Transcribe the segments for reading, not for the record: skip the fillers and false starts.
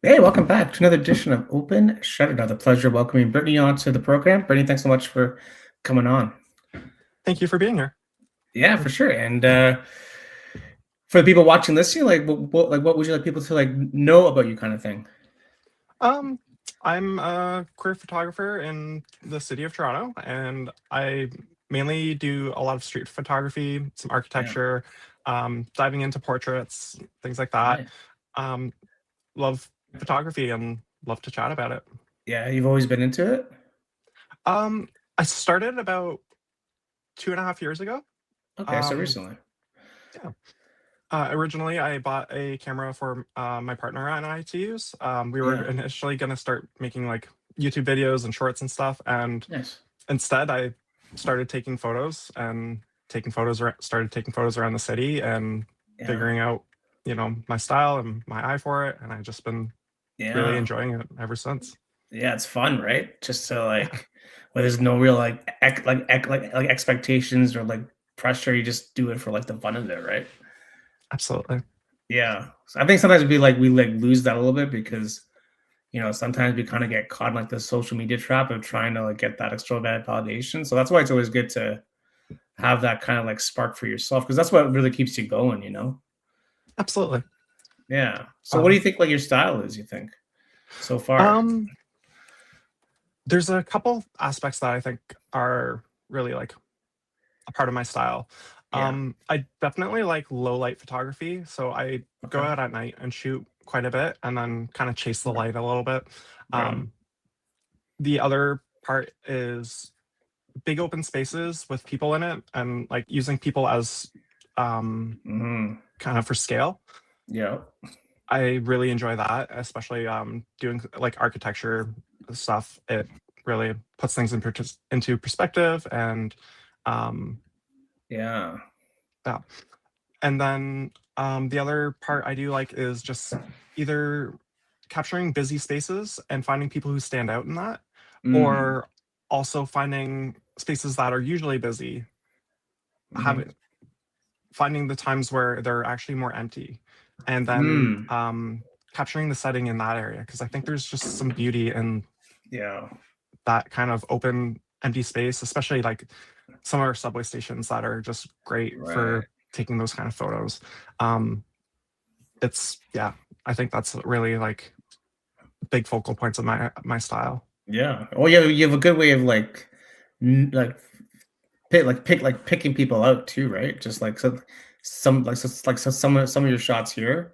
Hey, welcome back to another edition of Open Shutter. Another pleasure welcoming Brittany onto the program. Brittany, thanks so much for coming on. Thank you for being here. Yeah, for sure. And for the people watching this, what would you like people to know about you, kind of thing? Um, I'm a queer photographer in the city of Toronto, and I mainly do a lot of street photography, some Yeah, architecture, diving into portraits, things like that. nice. Um, Love photography and love to chat about it. Yeah, you've always been into it. Um, I started about 2.5 years ago. Okay, so Um, recently. yeah. Originally, I bought a camera for my partner and I to use. We were Yeah, initially going to start making like YouTube videos and shorts and stuff, and nice. instead, I started taking photos and started taking photos around the city and Yeah, figuring out, my style and my eye for it. And I've just been really yeah, enjoying it ever since. yeah. It's fun, right? Just to Yeah, where there's no real like expectations or like pressure. You just do it for like the fun of it, right? absolutely. Yeah. So I think sometimes we lose that a little bit because sometimes we kind of get caught in like the social media trap of trying to like get that extrovert validation. So that's why it's always good to have that kind of like spark for yourself because that's what really keeps you going. Absolutely. Yeah. So what do you Um, think like your style is, you think, so far? um, there's a couple aspects that I think are really like a part of my style. Yeah. I definitely like low light photography, so I go Okay. out at night and shoot quite a bit, and then kind of chase the Right. light a little bit. Right. Um, the other part is big open spaces with people in it, and like using people as um, Hmm. kind of for scale. Yeah. I really enjoy that, especially doing like architecture stuff. It really puts things into perspective, and um, Yeah. yeah. And then the other part I do like is just either capturing busy spaces and finding people who stand out in that, Mm. or also finding spaces that are usually busy, Hmm. having finding the times where they're actually more empty, and then Mm. capturing the setting in that area, because I think there's just some beauty in Yeah. that kind of open empty space, especially like some of our subway stations that are just great Right. for taking those kind of photos. Um, it's yeah, I think that's really like big focal points of my style. Yeah. Well, you have a good way of like picking people out too, right? Just like some of your shots here,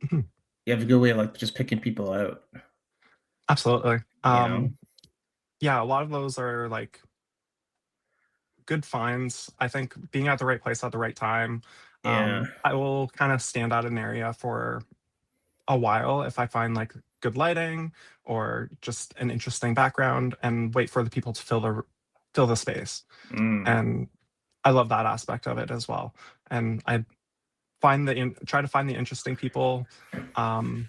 Mhm. you have a good way of like just picking people out, Absolutely. you know? Yeah, a lot of those are like good finds. I think being at the right place at the right time. Yeah. I will kind of stand out an area for a while if I find like good lighting or just an interesting background, and wait for the people to fill the space. Mm. And I love that aspect of it as well. And I try to find the interesting people, um,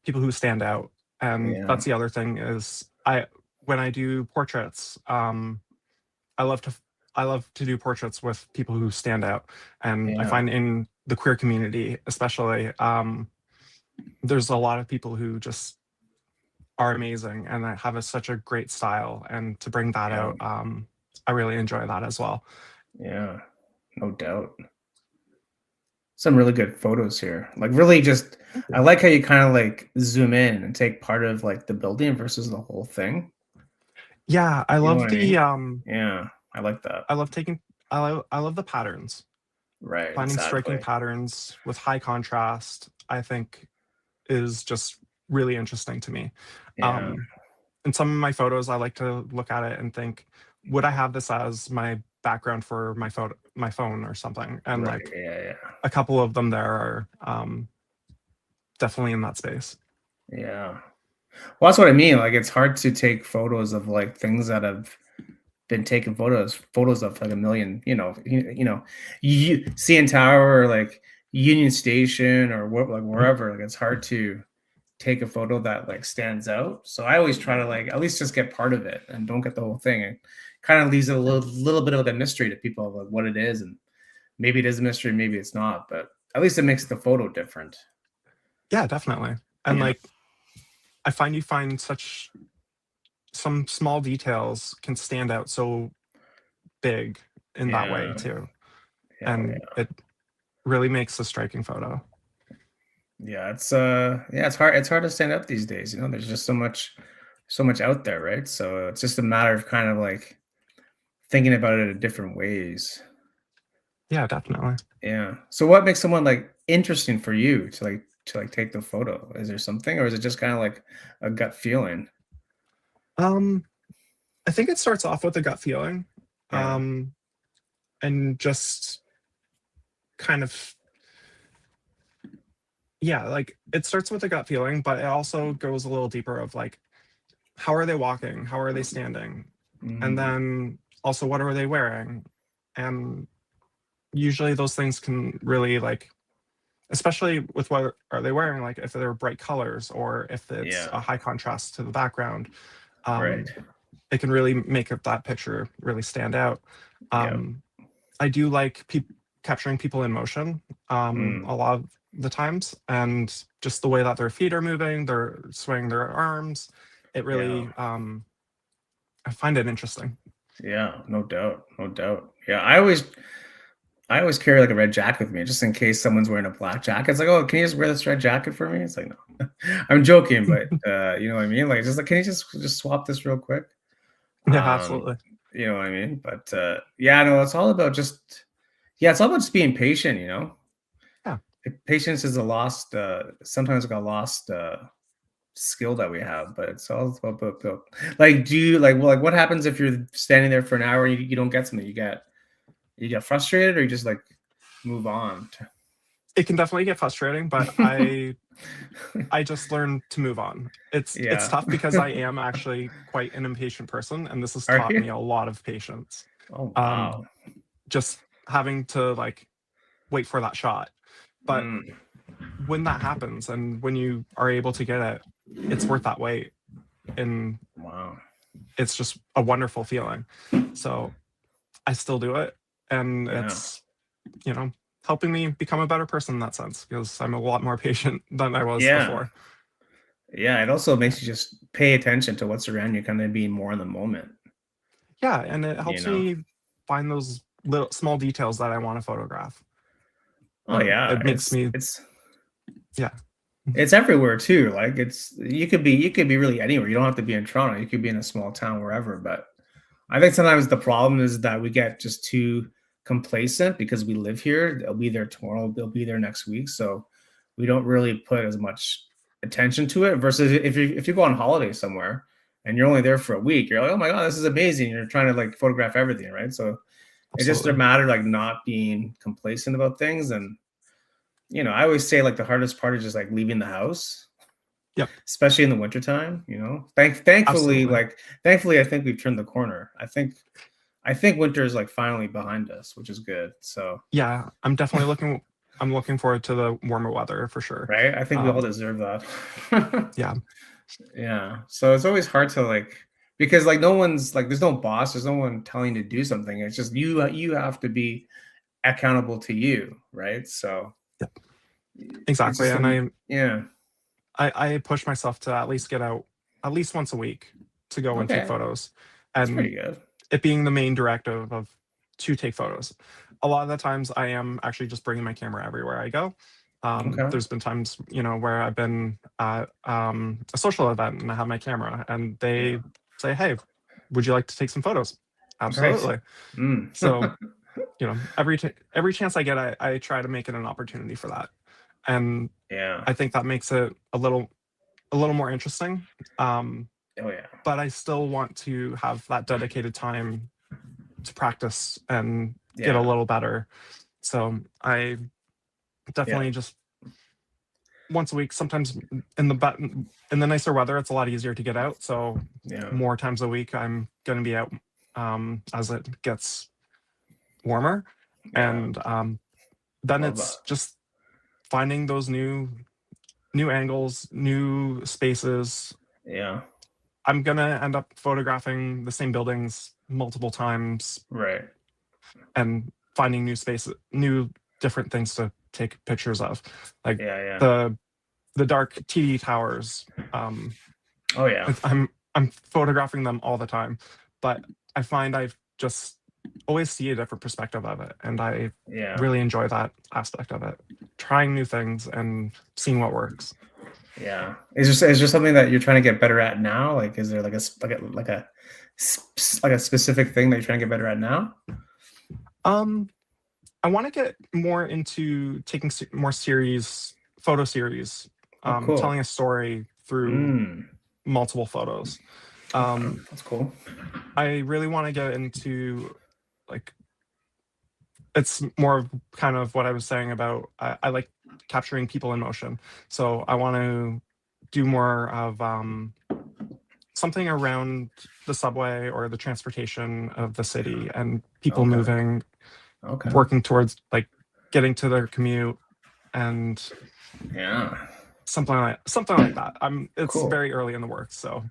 people who stand out. And Yeah. that's the other thing is I when I do portraits, I love to I love to do portraits with people who stand out. And I Yeah. find in the queer community, especially, there's a lot of people who just are amazing and that have such a great style. And to bring that Yeah. out, I really enjoy that as well. Yeah. No doubt. Some really good photos here. Like really just Thank I you. like how you kind of like zoom in and take part of like the building versus the whole thing. Yeah, You know what I mean? Yeah. I like that. I love taking I love the patterns. Right, Finding striking exactly. patterns with high contrast, I think, is just really interesting to me. Yeah. Um, in some of my photos, I like to look at it and think, would I have this as my background for my phone or something? And Right. like Yeah, yeah. a couple of them there are definitely in that space. Yeah. Well, that's what I mean. Like, it's hard to take photos of like things that have been taken photos of like a million. You CN Tower or like Union Station or what, like Mhm. wherever. Like, it's hard to take a photo that like stands out. So I always try to like at least just get part of it and don't get the whole thing. It kind of leaves it a little bit of like a mystery to people of like what it is, and maybe it is a mystery, maybe it's not, but at least it makes the photo different. Yeah, definitely. And Yeah. like I find you find some small details can stand out so big in that way Yeah. too, Yeah. and it really makes a striking photo. Yeah, it's hard to stand up these days, you know. There's just so much out there, right? So it's just a matter of kind of like thinking about it in different ways. Yeah, definitely. Yeah. So what makes someone like interesting for you to like take the photo? Is there something, or is it just kind of like a gut feeling? Um, I think it starts off with a gut feeling, Yeah. um, and just kind of, yeah, like it starts with a gut feeling, but it also goes a little deeper of like, how are they walking? How are they standing? And Mm, then also, what are they wearing? And usually those things can really like, especially with what are they wearing, like if they're bright colors or if it's yeah. a high contrast to the background, Right. um, it can really make that picture really stand out. Yeah. Um, I do like capturing people in motion Mm, a lot of the times, and just the way that their feet are moving, they're swaying their arms. It yeah. really, I find it interesting. Yeah. No doubt. No doubt. Yeah. I always carry like a red jacket with me just in case someone's wearing a black jacket. It's like, oh, can you just wear this red jacket for me? It's like, no, I'm joking, but you know what I mean? Like, just like, can you just swap this real quick? Yeah, Um, absolutely. you know what I mean? But yeah, no, it's all about just yeah, it's all about just being patient, you know. Yeah. Patience is a lost sometimes like a lost skill that we have, but it's all about like do you like well like what happens if you're standing there for an hour and you don't get something? You get frustrated or you just like move on? It can definitely get frustrating, but I just learned to move on. It's Yeah. tough because I am actually quite an impatient person, and this has Are taught you? me a lot of patience. Oh wow. Um, just having to like wait for that shot. But Mm, when that happens and when you are able to get it, it's worth that wait. And wow. it's just a wonderful feeling. So I still do it. And Yeah. it's, you know, helping me become a better person in that sense because I'm a lot more patient than I was Yeah. before. Yeah. It also makes you just pay attention to what's around you, kind of being more in the moment, Yeah. And it you helps know? me find those little small details that I want to photograph. Oh yeah. It makes me, yeah, It's everywhere too. Like it's you could be really anywhere. You don't have to be in Toronto. You could be in a small town wherever. But I think sometimes the problem is that we get just too complacent because we live here. They'll be there tomorrow. They'll be there next week. So we don't really put as much attention to it. Versus if you go on holiday somewhere and you're only there for a week, you're like, oh my god, this is amazing. You're trying to like photograph everything, right? So it's just a absolutely. matter of like not being complacent about things. And you know, I always say like the hardest part is just like leaving the house, Yep. especially in the wintertime, you know. Absolutely. Thankfully I think we've turned the corner. I think winter is like finally behind us, which is good. So, Yeah. I'm looking forward to the warmer weather for sure. right? I think we all Um, deserve that. yeah. Yeah. So it's always hard to like because like no one's like there's no boss, there's no one telling you to do something. It's just you have to be accountable to you, right? So Yep. it's Exactly. just And yeah. I push myself to at least get out at least once a week to go and take Okay. photos. That's And pretty good. it being the main directive of to take photos. A lot of the times I am actually just bringing my camera everywhere I go. Okay. There's been times, where I've been at a social event and I have my camera and Yeah. they say, "Hey, would you like to take some photos?" Right. Absolutely. Mm. So, every chance I get, I try to make it an opportunity for that. And Yeah. I think that makes it a little more interesting. Um, Oh yeah. but I still want to have that dedicated time to practice and get a Yeah. little better. So I Yeah. definitely just once a week, sometimes in the nicer weather, it's a lot easier to get out. So Yeah. more times a week, I'm going to be out as it gets warmer. Yeah. And then Love that. it's just finding those new angles, new spaces. Yeah. I'm gonna end up photographing the same buildings multiple times Right. and finding new spaces, new different things to take pictures of, like Yeah. Yeah. the dark TD towers. Oh yeah. I'm photographing them all the time, but I find I've just always see a different perspective of it, and I Yeah. really enjoy that aspect of it, trying new things and seeing what works. Yeah. Is just something that you're trying to get better at now? Like, is there like like a specific thing that you're trying to get better at now? Um, I want to get more into taking more series, photo series, Oh, cool. telling a story through Mm. multiple photos. Okay. Um, That's cool. I really want to get into like it's more of kind of what I was saying about I like capturing people in motion. So I want to do more of something around the subway or the transportation of the city and people Okay. moving, Okay. working towards like getting to their commute and Yeah. something like that. It's Cool. very early in the works, so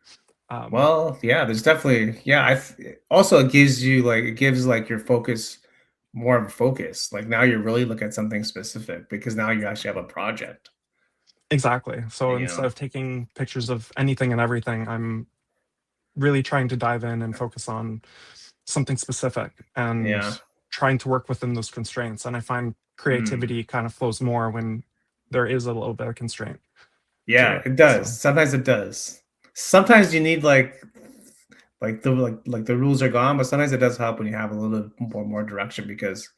um, Well, yeah, there's definitely yeah, also it gives you like it gives like your focus more of a focus. Like now you're really looking at something specific because now you actually have a project, exactly. So you instead know. of taking pictures of anything and everything, I'm really trying to dive in and focus on something specific and Yeah. trying to work within those constraints. And I find Mm. creativity kind of flows more when there is a little bit of constraint to Yeah, it. it does. So Sometimes it does. Sometimes you need like the rules are gone, but sometimes it does help when you have a little more direction because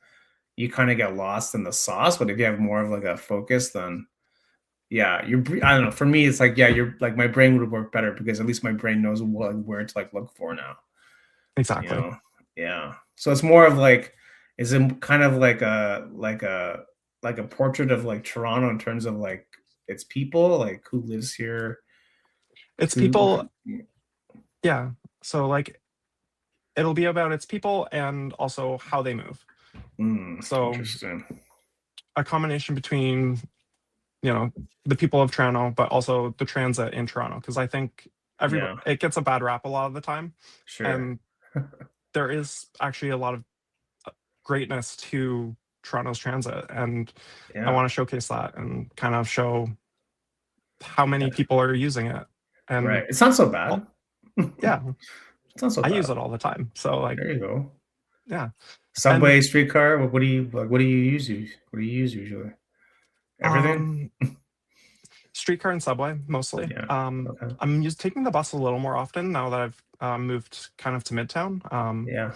you kind of get lost in the sauce. But if you have more of like a focus, then yeah, I don't know. For me, it's like yeah, you're like my brain would work better because at least my brain knows where to like look for now. You exactly. know, yeah. So it's more of like, is it kind of like a portrait of like Toronto in terms of like its people, like who lives here, It's who people, yeah. So like it'll be about its people and also how they move. So interesting. a combination between, the people of Toronto, but also the transit in Toronto. Because I think everybody Yeah, it gets a bad rap a lot of the time. sure. And there is actually a lot of greatness to Toronto's transit. And I Yeah, want to showcase that and kind of show how many yeah, people are using it. right. And It's not so bad. well, yeah, It's not so I use bad. it all the time. So like, There you go. yeah. And Subway, streetcar. What do you like? What do you use? What do you use usually? Everything. um streetcar and subway mostly. Yeah. Okay. I'm taking the bus a little more often now that I've moved kind of to Midtown. Yeah.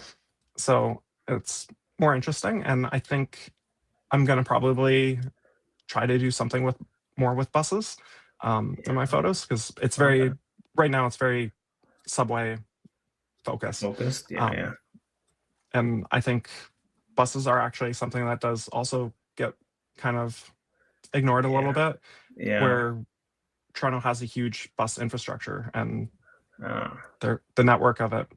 So it's more interesting, and I think I'm gonna probably try to do something with more with buses in my Yeah. photos because it's Okay. very right now it's very subway focused, Focused. Yeah. Yeah. um, and I think buses are actually something that does also get kind of ignored a little Yeah. bit, Yeah. where Toronto has a huge bus infrastructure and Uh, the network of it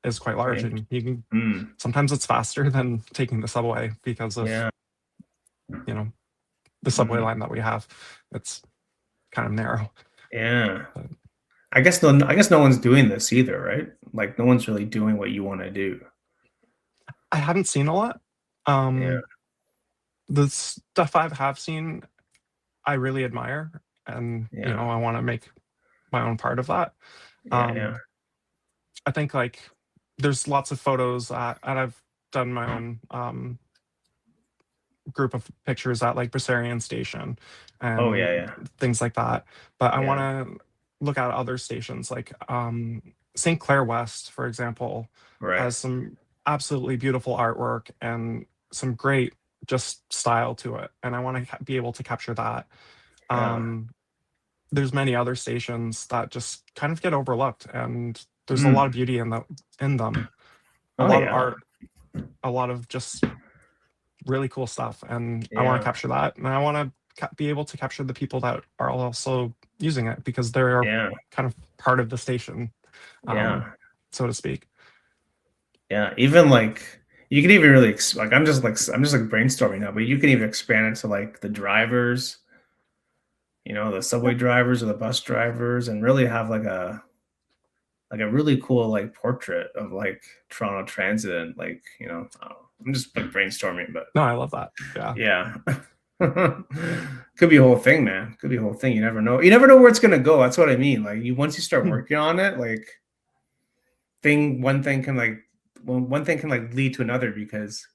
is quite large, okay. and you can Mm, sometimes it's faster than taking the subway because of yeah. you know the subway Mm, line that we have. It's kind of narrow. yeah. But I guess no one's doing this either, right? Like no one's really doing what you want to do. I haven't seen a lot. Yeah. Um, the stuff I have seen, I really admire, and Yeah. I want to make my own part of that. Yeah. Yeah. Um, I think like there's lots of photos and I've done my own group of pictures at like Bressarian Station Oh and yeah. Yeah. things like that. But I want Yeah. to look at other stations like St. Clair West, for example, Right. has some absolutely beautiful artwork and some great just style to it. And I want to be able to capture that. Yeah. Um, there's many other stations that just kind of get overlooked, and there's a lot of Mm. beauty in them. A Oh lot of yeah. art, a lot of just really cool stuff, and I want to Yeah. capture that, and I want to be able to capture the people that are also using it because they're Yeah. kind of part of the station, um, Yeah. so to speak. Yeah. Even like you can even really like I'm just like brainstorming now, but you can even expand it to like the drivers, the Yeah, subway drivers or the bus drivers, and really have like a really cool like portrait of like Toronto Transit and like I don't know. I'm just like brainstorming, but no, I love that. Yeah, yeah. Could be a whole thing, man. Could be a whole thing. You never know. You never know where it's gonna go. That's what I mean. Like you once you start working on it, like one thing can like one thing can like lead to another because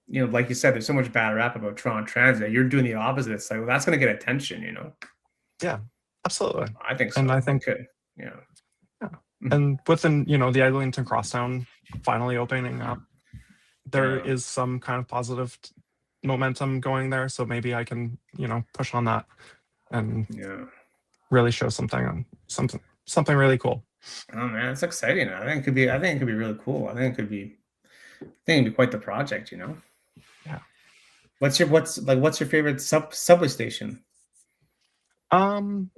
like you said, there's so much bad rap about Toronto Transit. You're doing the opposite. It's like, well, that's gonna get attention. Yeah, absolutely. I think And so. I think, Okay. Yeah. yeah. And within, the Eglinton Crosstown finally opening up, there Yeah. is some kind of positive momentum going there. So maybe I can, push on that and Yeah. really show something really cool. Oh man, it's exciting. I think it could be really cool. I think it'd be quite the project. Yeah. What's your favorite subway station? Um,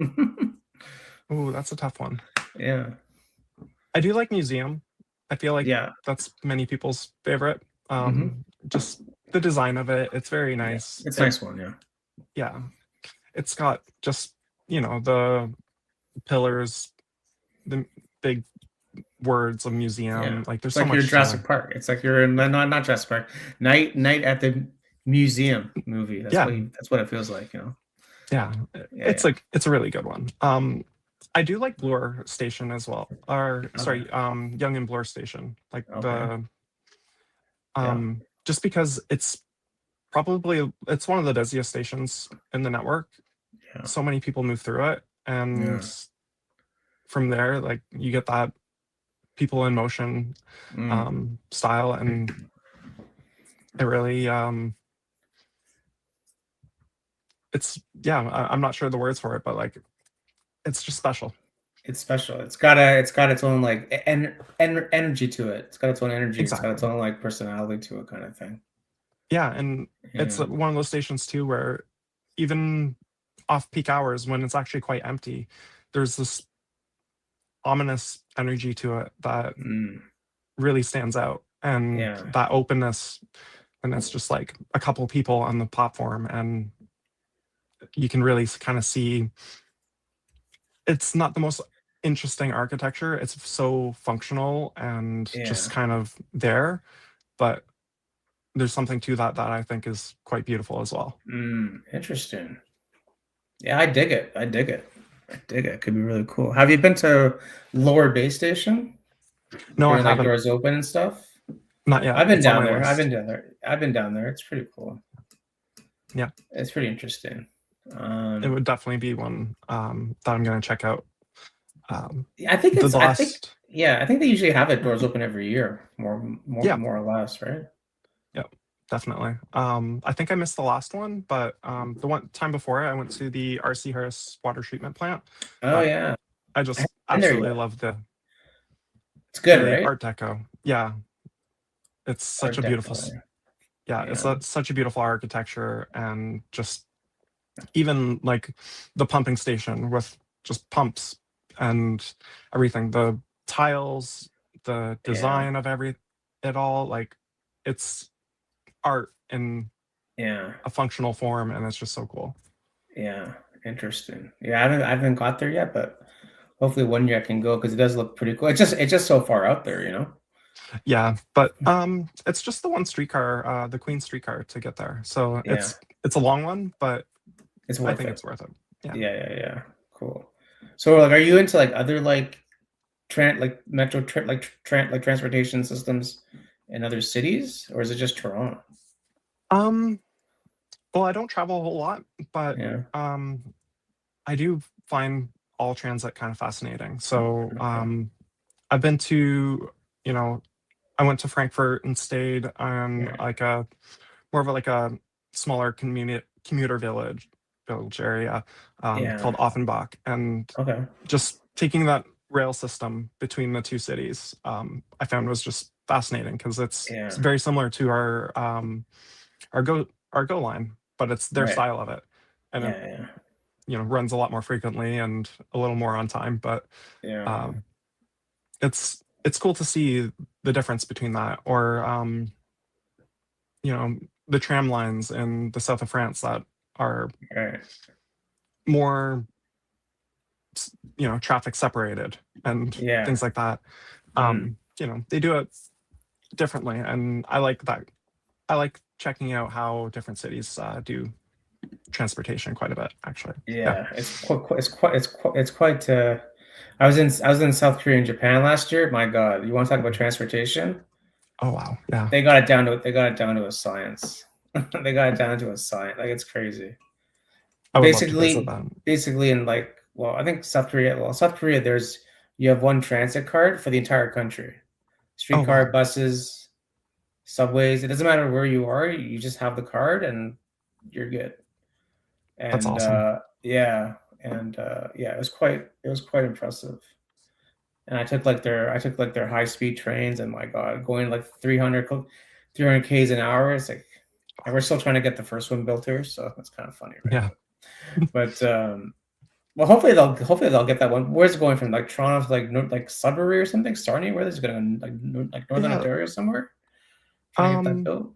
oh, that's a tough one. Yeah. I do like museum. I feel like Yeah. that's many people's favorite. Mhm. Just the design of it, it's very Yeah. nice. It's a nice one, yeah. Yeah. It's got just, the pillars, the big words of museum. Yeah. Like there's It's so like you're much Jurassic Park. It's like you're in not Jurassic Park. Night at the Museum movie. Yeah. That's what it feels like. Yeah. Yeah. It's a really good one. I do like Bloor Station as well. Or sorry, Young and Bloor Station. Like Okay. just because it's one of the busiest stations in the network. Yeah. So many people move through it, and from there, like you get that people in motion style, and it really I'm not sure the words for it, but like it's just special. It's special. It's got its own like energy to it. It's got its own energy. It's got its Exactly. own like personality to it, kind of thing. Yeah, and it's Yeah. one of those stations too where even off peak hours when it's actually quite empty, there's this ominous energy to it that really stands out, and Yeah. that openness, and it's just like a couple people on the platform, and you can really kind of see it's not the most interesting architecture. It's so functional and just Yeah. kind of there, but there's something to that I think is quite beautiful as well. Interesting. Yeah, I dig it. I dig it. I dig it. Could be really cool. Have you been to Lower Bay Station No, I during like haven't. doors open and stuff? Not yet. I've been It's on down my there. I've been list. down there. I've been down there. It's pretty cool. Yeah, It's pretty interesting. it would definitely be one that I'm going to check out. I think The it's. I think. last, Yeah, I think they usually have it doors open every year, yeah, more or less, right? yeah, definitely. I think I missed the last one, but the one time before I went to the RC Harris water treatment plant. Oh yeah, I I haven't just been there absolutely yet. love It's good, the right? Art Deco. Yeah, it's such Art a beautiful. Deco. Yeah, it's such a beautiful architecture, and just even like the pumping station with just pumps and everything. The tiles, the Yeah, design of it all, like it's art in yeah, a functional form, and it's just so cool. yeah. Interesting. Yeah, I haven't got there yet, but hopefully one year I can go because it does look pretty cool. It's just so far out there. Yeah, but it's just the one streetcar, the Queen streetcar to get there. So Yeah, it's a long one, but it's I worth think it. it's worth it. Yeah. Yeah, yeah, yeah. Cool. So, like, are you into like other like like metro like transportation systems in other cities, or is it just Toronto? Um, well, I don't travel a whole lot, but Yeah. I do find all transit kind of fascinating. So Okay. I've been to, you know, I went to Frankfurt and stayed on Yeah. like a more of a, like a smaller commuter village area Yeah. called Offenbach, and Okay. just taking that rail system between the two cities, I found was just fascinating because it's Yeah. very similar to our go line, but it's their Right. style of it, and it Yeah. Yeah. runs a lot more frequently and a little more on time. But Yeah. um, it's cool to see the difference between that, or the tram lines in the south of France that are Right. more traffic separated and Yeah. things like that. Mm. They do it differently, and I like that. I like checking out how different cities do transportation quite a bit, actually. Yeah, it's quite. I was in South Korea and Japan last year. My God, you want to talk about transportation? Oh wow, yeah, They got it down to a science. They got it down to a science. Like it's crazy. I would love to visit Basically, that. basically in like, well, I think South Korea. Well, South Korea, you have one transit card for the entire country. Oh Streetcar, wow, buses, subways. It doesn't matter where you are. You just have the card and you're good. that's And awesome. yeah, it was quite impressive. And I took like their high speed trains, and my God, going like 300 k's an hour. It's like, and we're still trying to get the first one built here, so that's kind of funny, right? Yeah, But well, hopefully they'll get that one. Where's it going from, like Toronto to like Sudbury or something? Sarnia? Where is it going? Like Northern yeah. Ontario somewhere? Trying to get that Um, built.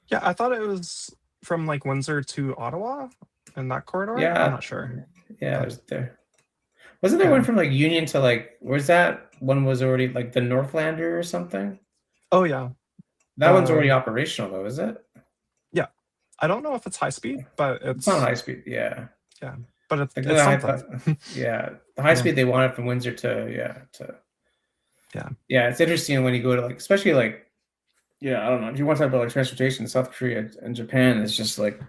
yeah, I thought it was from like Windsor to Ottawa in that corridor. I'm Yeah, not sure. yeah. Yeah, There's there. Wasn't there one yeah. from like Union to like, where's that one was already like the Northlander or something? Oh yeah. That one's already The operational though, is it? yeah. I don't know if it's high speed, but It's not it's high speed. Yeah. yeah, but Like it's something. yeah, the high Yeah, speed they wanted from Windsor to yeah. yeah. It's interesting when you go to like, especially like, yeah, I don't know, if you want to talk about like transportation, South Korea and Japan is just like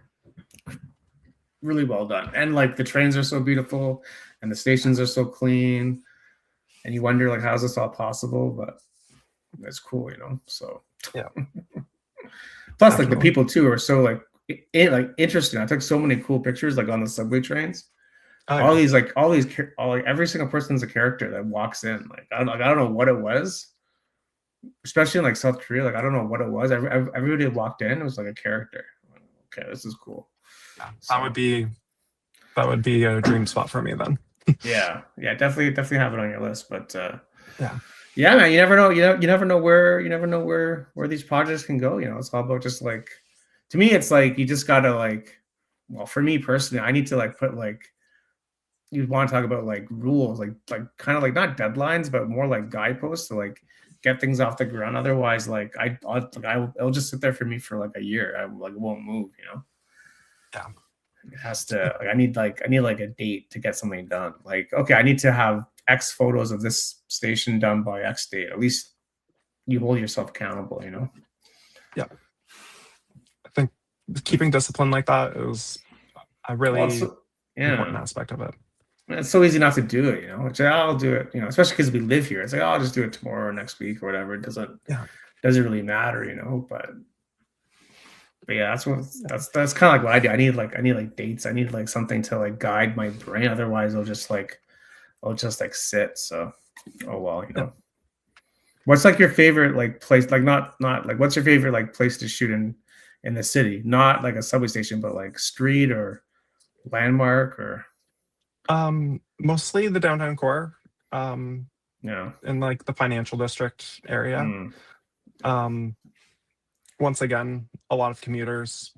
really well done, and like the trains are so beautiful, and the stations are so clean, and you wonder like how's this all possible, but it's cool. So Yeah, plus like the definitely. people too are so like interesting. I took so many cool pictures like on the subway trains. Oh all yeah, these like all these all like every single person's a character that walks in. Like I don't know what it was, especially in like South Korea. Like I don't know what it was. Everybody that walked in, it was like a character. Okay, this is cool. yeah. So That would be a dream spot for me then. yeah, definitely have it on your list. But Yeah, yeah, man, you never know. You never know where these projects can go. It's all about just like, to me, it's like you just gotta like, well, for me personally, I need to like put like, you want to talk about like rules, like kind of like not deadlines, but more like guideposts to like get things off the ground. Otherwise, like it'll just sit there for me for like a year. I like won't move. yeah. It has to. Like, I need like a date to get something done. Like, okay, I need to have X photos of this station done by X date. At least you hold yourself accountable. Yeah. I think keeping discipline like that is a Well, really important yeah. aspect of it. It's so easy not to do it. Which I'll do it. Especially because we live here. It's like, oh, I'll just do it tomorrow or next week or whatever. It Yeah, doesn't really matter. But yeah, that's kind of like what I do. I need like dates. I need like something to like guide my brain. Otherwise, I'll just like sit. So, oh well. yeah. What's like your favorite like place? Like not like, what's your favorite like place to shoot in the city? Not like a subway station, but like street or landmark or Mostly the downtown core, yeah. in like the financial district area. Mm. Um, Once again, a lot of commuters,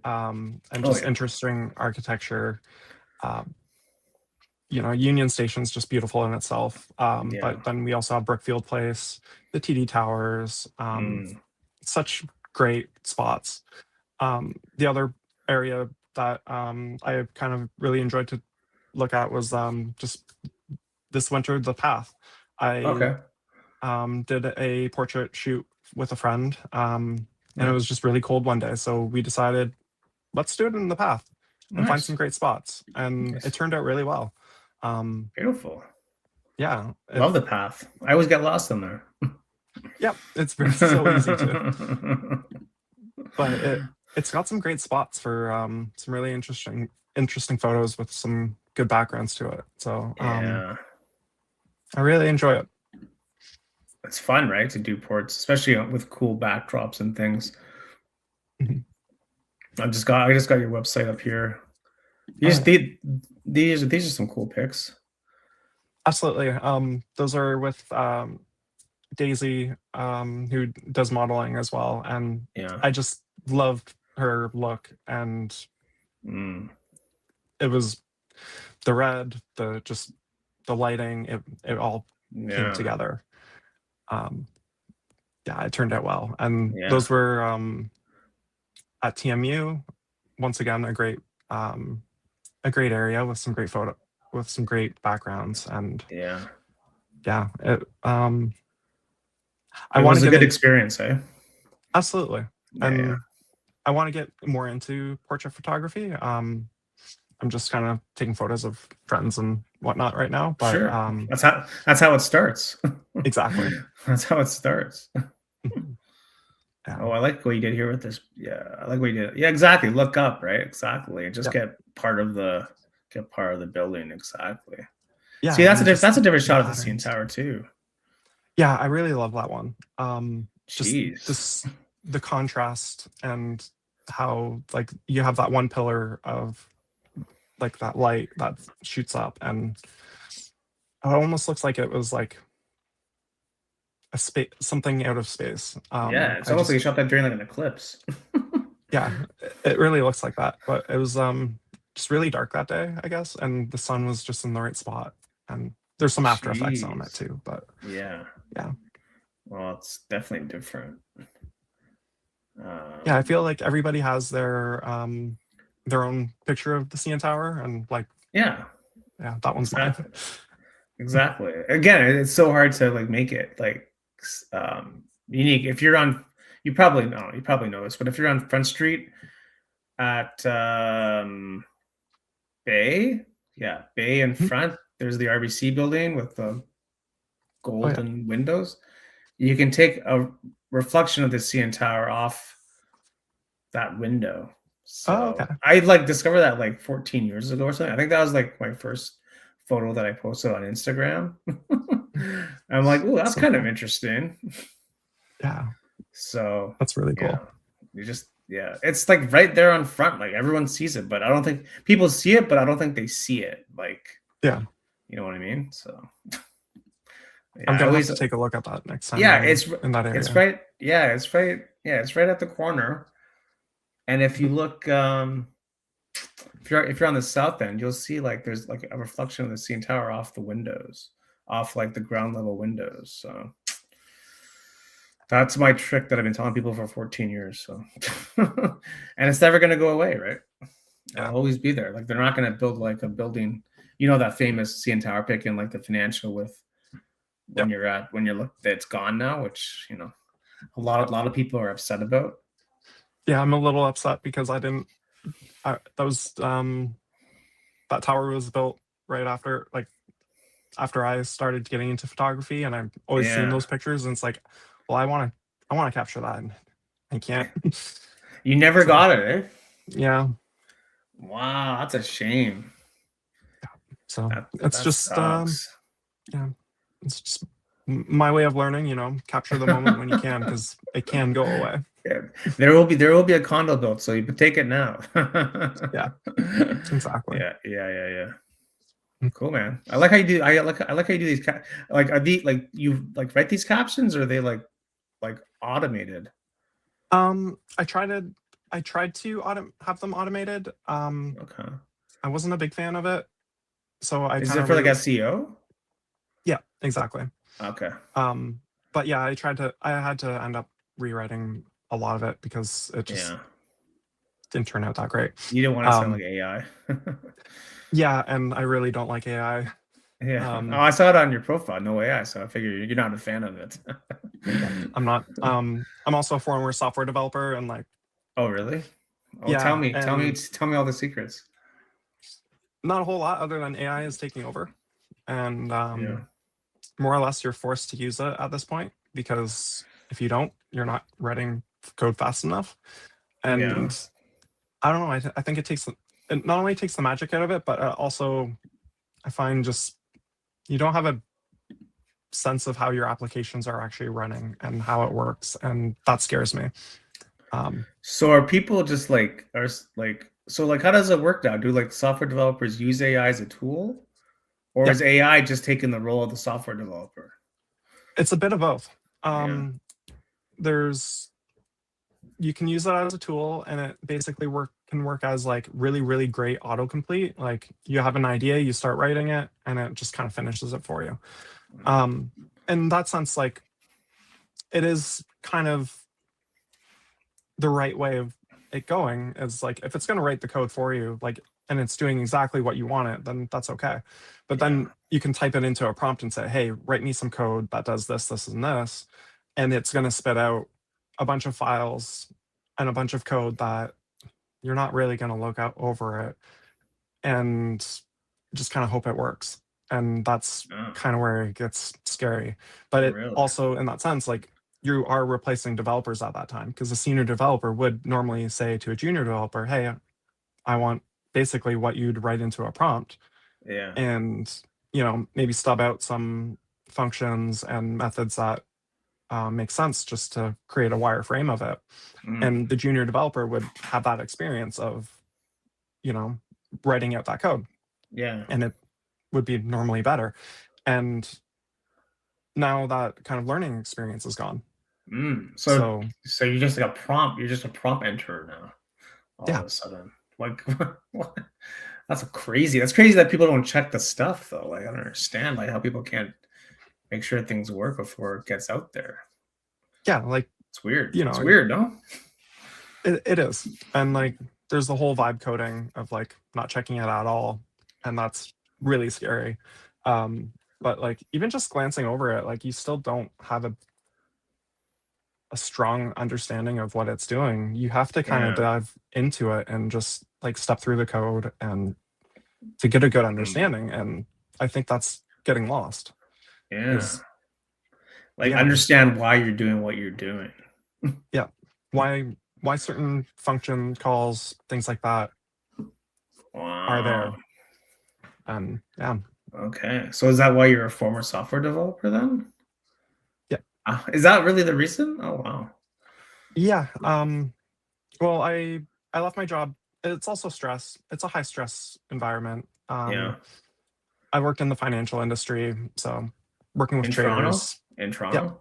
and Oh just yeah. interesting architecture. Um, Union Station's just beautiful in itself. Yeah. But then we also have Brookfield Place, the TD Towers, Mm. such great spots. The other area that I kind of really enjoyed to look at was just this winter, the Path. I Okay. did a portrait shoot with a friend, and it was Nice. just really cold one day. So we decided, let's do it in the Path and find some Nice. great spots. And it Nice. turned out really well. Beautiful. Yeah, Love the path. I always get lost in there. yeah, it's so easy to, but it's got some great spots for some really interesting photos with some good backgrounds to it. So Yeah. I really enjoy it. It's fun, right? To do ports, especially with cool backdrops and things. Mhm. I just got your website up here. Oh, These yeah, the- these are some cool pics. absolutely. Those are with Daisy, who does modeling as well, and Yeah. I just loved her look, and Mm. it was the red, the lighting, it all came Yeah. together. Um, yeah, it turned out well, and Yeah. those were at TMU. Once again, a great area with some great backgrounds, and Yeah, yeah, I it want to was a get good in. experience, eh? Absolutely. Yeah, yeah. And I want to get more into portrait photography. I'm just kind of taking photos of friends and whatnot right now, but Sure. That's how it starts. exactly. That's how it starts. Mhm. Yeah. Oh, I like what you did here with this. Yeah, I like what you did. Yeah, exactly. Look up, right? Exactly. Just Yeah. get part of the building. Exactly. See, Yeah. that's And just that's a different the shot of the CN patterns. Tower too. Yeah. I really love that one. Just Jeez. the contrast and how like you have that one pillar of like that light that shoots up, and it almost looks like it was like a space, something out of space. Yeah, it's I almost like you just, shot that during like an eclipse. yeah, it really looks like that. But it was just really dark that day, I guess, and the sun was just in the right spot. And there's some after effects on it Jeez. too. But Yeah. yeah, Well, it's definitely different. yeah, I Um, feel like everybody has their own picture of the CN Tower, and like, yeah, yeah, that one's mine. exactly. Exactly. Again, it's so hard to like make it like unique. If you're on, you probably know this, but if you're on Front Street at Bay, yeah, Bay in front, there's the RBC building with the Oh yeah. golden windows. You can take a reflection of the CN Tower off that window. Oh, okay. So I like discovered that like 14 years ago or something. I think that was like my first photo that I posted on Instagram. I'm like, oh, that's So kind of cool. interesting. Yeah, So that's really yeah, cool. yeah, it's like right there on front. Like everyone sees it, but I don't think people see it, but I don't think they see it. Like, Yeah, you know what I mean? So yeah, I'm I gonna have always to take a look at that next time yeah, I'm in that it's area. right. Yeah, it's right at the corner. And if you look, if you're on the south end, you'll see like there's like a reflection of the CN Tower off the windows, off like the ground level windows. So that's my trick that I've been telling people for 14 years. So and it's never gonna go away, right? It'll Yeah. always be there. Like they're not gonna build like a building, you know, that famous CN Tower pick in like the financial with Yep. when you're look that's gone now, which you know a lot of people are upset about. Yeah, I'm a little upset because I didn't. That was that tower was built right after, like, after I started getting into photography, and I've always seen Yeah. those pictures, and it's like, well, I want to capture that, and I can't. You never So got it, eh? yeah, Wow, that's a shame. so That it's that just sucks. yeah, it's just my way of learning. Capture the moment when you can, because it can go away. Yeah. There will be a condo built, so you can take it now. Yeah, exactly. Yeah, yeah, yeah, yeah. Cool, man. I like how you do. I like how you do these. Like, are these like you like write these captions, or are they like automated? I tried to have them automated. Okay. I wasn't a big fan of it, so I Is kind it of for like SEO? yeah, exactly. Okay. Um, but yeah, I had to end up rewriting a lot of it because it just Yeah. didn't turn out that great. You don't want to sound like Um, AI. yeah, and I really don't like AI. Yeah. Oh, Um, I saw it on your profile. No AI, so I figure you're not a fan of it. yeah, I'm not. I'm also a former software developer, and like, Oh, really? Oh, yeah, tell me all the secrets. not a whole lot other than AI is taking over, and Yeah. more or less you're forced to use it at this point, because if you don't, you're not writing code fast enough. Yeah. And I don't know. I think it not only takes the magic out of it, but also I find just you don't have a sense of how your applications are actually running and how it works, and that scares me. So are people just like like so like how does it work now? Do like software developers use AI as a tool, or Yeah, is AI just taking the role of the software developer? it's a bit of both. Yeah. There's You can use it as a tool, and it basically can work as like really great autocomplete. Like, you have an idea, you start writing it, and it just kind of finishes it for you. In that sense, like, it is kind of the right way of it going is like, if it's going to write the code for you, like, and it's doing exactly what you want it, then that's okay. But then you can type it into a prompt and say, hey, write me some code that does this, this, and this. And it's going to spit out a bunch of files and a bunch of code that you're not really going to look out over it and just kind of hope it works. And that's kind of where it gets scary. But it also, in that sense, like, you are replacing developers at that time, because a senior developer would normally say to a junior developer, hey, I want basically what you'd write into a prompt. Yeah. And, you know, maybe stub out some functions and methods that make sense just to create a wireframe of it. And the junior developer would have that experience of, you know, writing out that code. Yeah. And it would be normally better. And now that kind of learning experience is gone. So you're just like a prompt. You're just a prompt enterer now. All of a sudden, like, what? That's crazy. That's crazy that people don't check the stuff though. Like, I don't understand like how people can't make sure things work before it gets out there. Yeah, like, it's weird. You know, it's weird, no? It is. And like, there's the whole vibe coding of like not checking it at all, and that's really scary. But like, even just glancing over it, like, you still don't have a strong understanding of what it's doing. You have to kind of dive into it and just like step through the code and to get a good understanding. And I think that's getting lost. Understand why you're doing what you're doing. Yeah. Why certain function calls, things like that, are there. And okay, so is that why you're a former software developer then? Is that really the reason? Oh wow. Yeah. Well, I left my job. It's also stress. It's a high stress environment. I worked in the financial industry, so working with traders. In Toronto?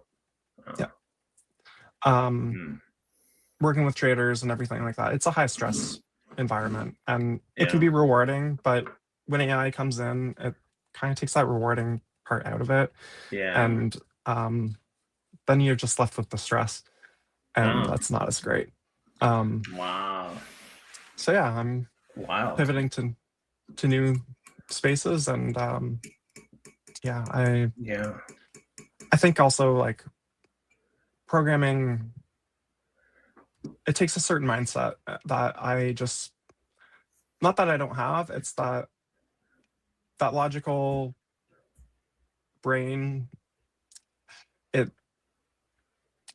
Working with traders and everything like that. It's a high stress environment, and it can be rewarding, but when AI comes in, it kind of takes that rewarding part out of it. And then you're just left with the stress, and that's not as great. Wow. So yeah, I'm pivoting to new spaces, and I think also, like, programming, it takes a certain mindset that I just, not that I don't have, it's that logical brain,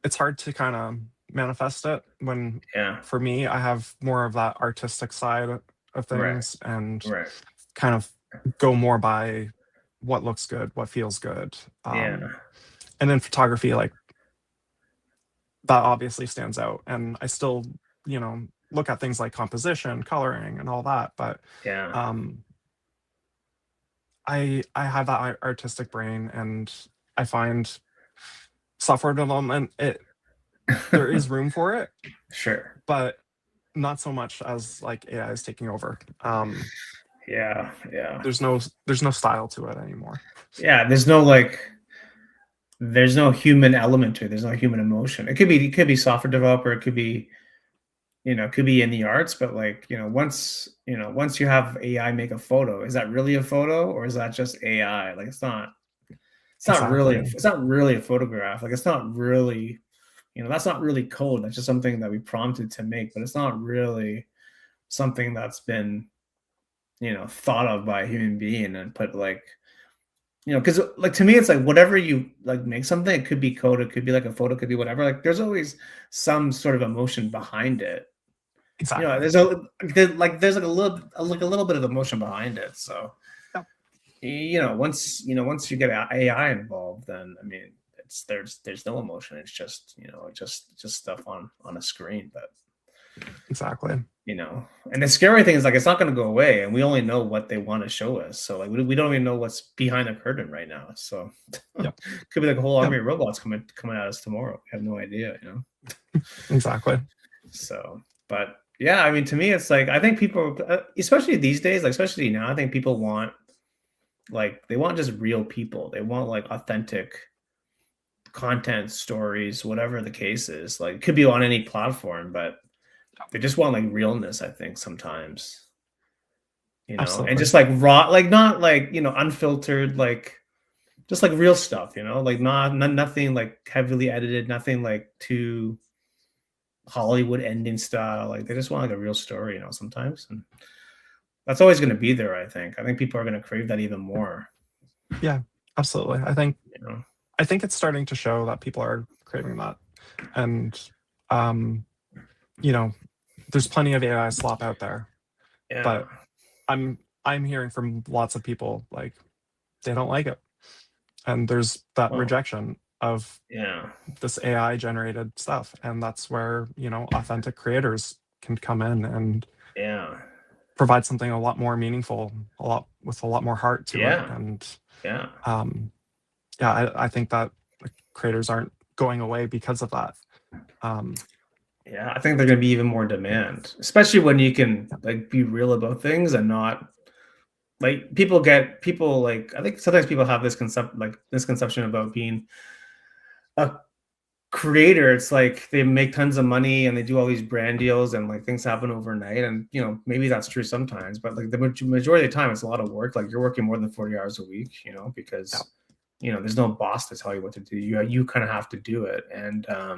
it's hard to kind of manifest it when, for me, I have more of that artistic side of things, and kind of go more by what looks good, what feels good. And then photography, like, that obviously stands out, and I still, you know, look at things like composition, coloring, and all that, but I have that artistic brain, and I find software development, there is room for it, but not so much as like AI is taking over. There's no style to it anymore. There's no human element to it. There's no human emotion. It could be software developer, it could be, it could be in the arts, but like, once you have AI make a photo, is that really a photo, or is that just AI? Like, it's not really a photograph. Like, it's not really, that's not really code. That's just something that we prompted to make, but it's not really something that's been, thought of by a human being and put, like, because, like, to me, it's like whatever you like make something, it could be code, it could be like a photo, it could be whatever. Like, there's always some sort of emotion behind it. Exactly. There's like a little bit of emotion behind it. So, once you get AI involved, then I mean, there's no emotion. It's just just stuff on a screen. But exactly. And the scary thing is, like, it's not going to go away, and we only know what they want to show us. So, like, we don't even know what's behind the curtain right now. So could be like a whole army of robots coming at us tomorrow. We have no idea, Exactly. So, but yeah, I mean, to me, it's like, I think people, especially these days, like, especially now, I think people want, like, they want just real people. They want, like, authentic content, stories, whatever the case is. Like, it could be on any platform, but They just want like realness, I think, sometimes, and Absolutely. just like raw, like not like, unfiltered, like just like real stuff, like nothing like heavily edited, nothing like too Hollywood ending style. Like they just want like a real story, sometimes. And that's always going to be there, I think. I think people are going to crave that even more, Yeah, absolutely. you know. I think it's starting to show that people are craving that. And there's plenty of AI slop out there. Yeah. But I'm hearing from lots of people like they don't like it. And there's that rejection of this AI generated stuff. And that's where, authentic creators can come in and provide something a lot more meaningful, with a lot more heart to it. And I think that creators aren't going away because of that. I think they're going to be even more demand, especially when you can like be real about things and not like people like, I think sometimes people have this misconception about being a creator. It's like they make tons of money and they do all these brand deals and like things happen overnight, and maybe that's true sometimes, but like the majority of the time it's a lot of work. Like you're working more than 40 hours a week, because there's no boss to tell you what to do. You kind of have to do it. And I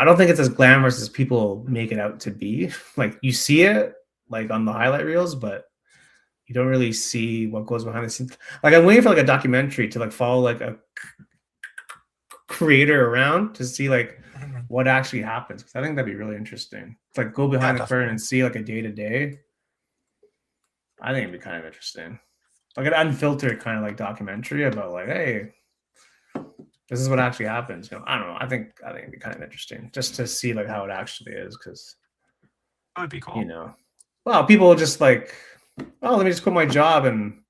don't think it's as glamorous as people make it out to be. Like you see it like on the highlight reels, but you don't really see what goes behind the scenes. Like I'm waiting for like a documentary to like follow like a creator around to see like what actually happens, because I think that'd be really interesting. It's like go behind the curtain and see like a day to day. I think it'd be kind of interesting, like an unfiltered kind of like documentary about like, hey, this is what actually happens. I don't know. I think it'd be kind of interesting just to see like how it actually is, because that would be cool. Well, people just like, oh, let me just quit my job and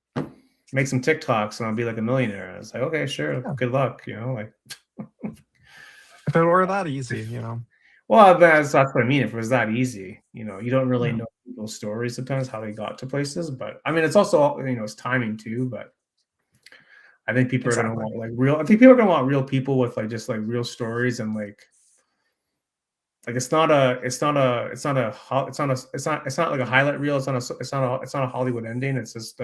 make some TikToks and I'll be like a millionaire. It's like, okay, sure, good luck. Like if it were that easy, Well, that's what I mean. If it was that easy, you don't really know people's stories sometimes, how they got to places. But I mean, it's also, it's timing too. But I think people are going to want like real. I think people are going to want real people with like just like real stories, and like it's not like a highlight reel. It's not a Hollywood ending. It's just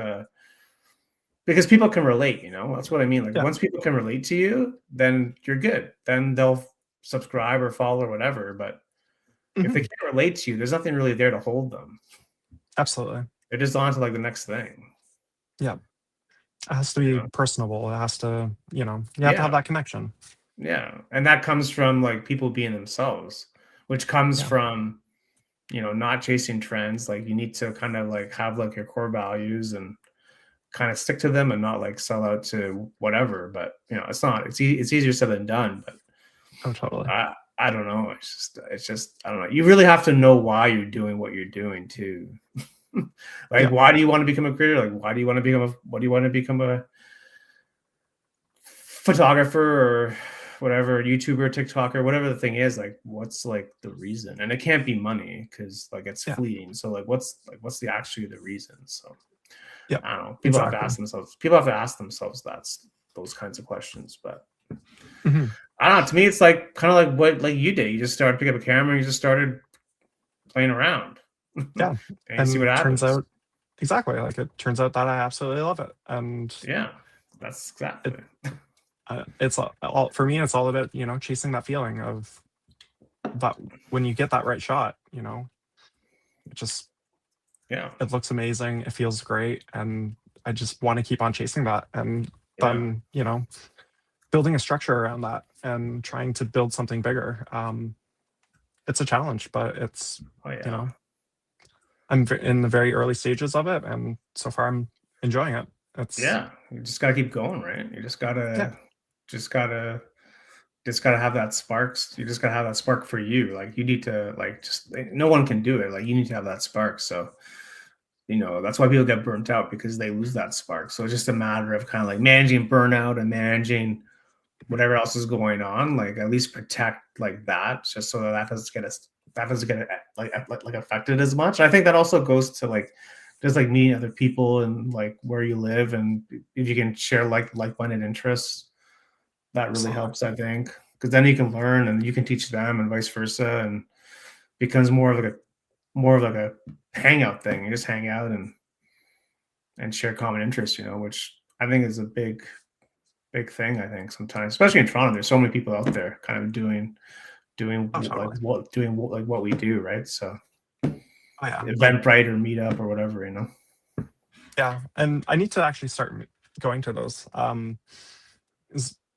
because people can relate. That's what I mean. Like once people can relate to you, then you're good. Then they'll subscribe or follow or whatever. But if they can't relate to you, there's nothing really there to hold them. Absolutely. They're just on to like the next thing. Yeah. It has to be personable. It has to, you have to have that connection. Yeah. And that comes from like people being themselves, which comes from, not chasing trends. Like you need to kind of like have like your core values and kind of stick to them and not like sell out to whatever. But, it's easier said than done. But totally. I don't know. It's just, I don't know. You really have to know why you're doing what you're doing too. Like, why do you want to become a creator? Like, what do you want to become a photographer or whatever, YouTuber, TikToker, whatever the thing is? Like, what's like the reason? And it can't be money, because like it's fleeting. So like, what's the reason? So I don't know. People have to ask themselves. Those kinds of questions. But I don't know. To me, it's like kind of like what like you did. You just started picking up a camera and you just started playing around. Yeah. And see what happens. Turns out exactly like it turns out that I absolutely love it. And that's exactly it's all for me. It's all about, chasing that feeling of that when you get that right shot, it just, it looks amazing. It feels great. And I just want to keep on chasing that. And then, building a structure around that and trying to build something bigger. It's a challenge, but it's, I'm in the very early stages of it, and so far I'm enjoying it. You just gotta keep going, right? You just gotta have that sparks. You just gotta have that spark for you. Like you need to no one can do it. Like you need to have that spark. So that's why people get burnt out, because they lose that spark. So it's just a matter of kind of like managing burnout and managing whatever else is going on. Like at least protect like that, just so that doesn't get like affected as much. I think that also goes to like just like meeting other people and like where you live, and if you can share like-minded interests, that really helps, I think, because then you can learn and you can teach them and vice versa. And becomes more of like a hangout thing. You just hang out and share common interests, which I think is a big thing. I think sometimes, especially in Toronto, there's so many people out there kind of doing Oh, totally. like what we do, right? So Oh yeah, Eventbrite or Meetup or whatever, Yeah, and I need to actually start going to those.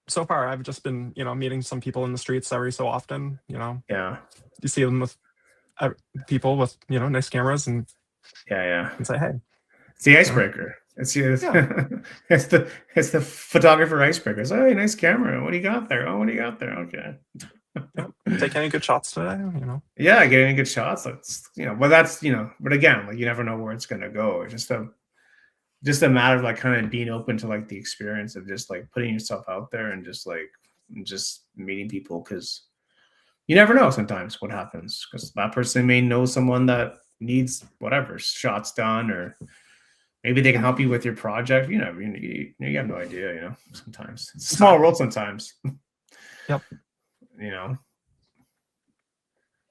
So far, I've just been, meeting some people in the streets every so often. Yeah, You see them with people with, nice cameras and yeah. say, hey, It's the icebreaker. Yeah. It's the photographer icebreaker. It's, hey, nice camera. What do you got there? Oh, what do you got there? Okay. Take any good shots today, Yeah, get any good shots. That's but that's but again, like you never know where it's gonna go. It's just a matter of like kind of being open to like the experience of just like putting yourself out there and just meeting people, because you never know sometimes what happens, because that person may know someone that needs whatever shots done, or maybe they can help you with your project. You have no idea. Sometimes it's a small world. Sometimes. Yep.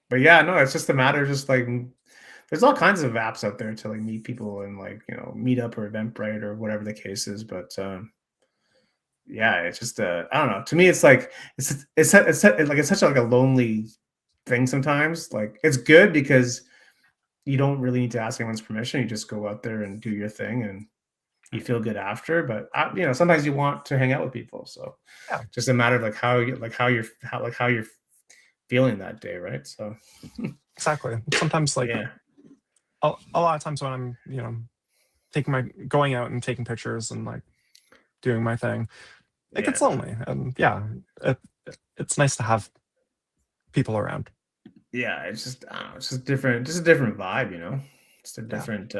But yeah, no, it's just a matter of just like there's all kinds of apps out there to like meet people and like Meetup or Eventbrite or whatever the case is. But yeah, it's just I don't know. To me, it's like it's such like a lonely thing sometimes. Like it's good because you don't really need to ask anyone's permission. You just go out there and do your thing, and you feel good after. But sometimes you want to hang out with people. So Yeah. just a matter of like how you're feeling that day, right? So exactly. Sometimes like a lot of times when I'm going out and taking pictures and like doing my thing, it gets lonely, and it's nice to have people around. Yeah, it's just I don't know, it's just different, just a different vibe. It's a different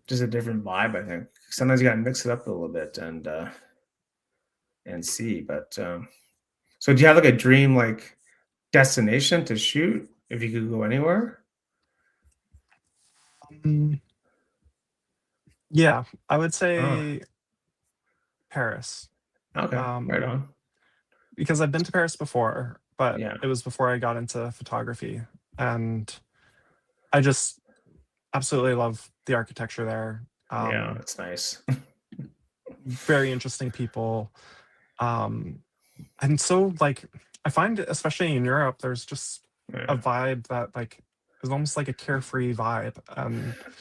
just a different vibe. I think sometimes you gotta mix it up a little bit and see. But so do you have like a dream like destination to shoot if you could go anywhere? Yeah, I would Oh, say Paris. okay, right on. Because I've been to Paris before, but Yeah. it was before I got into photography, and I just absolutely love the architecture there. Yeah, it's nice. Very interesting people. And so like I find, especially in Europe, there's just a vibe that like is almost like a carefree vibe.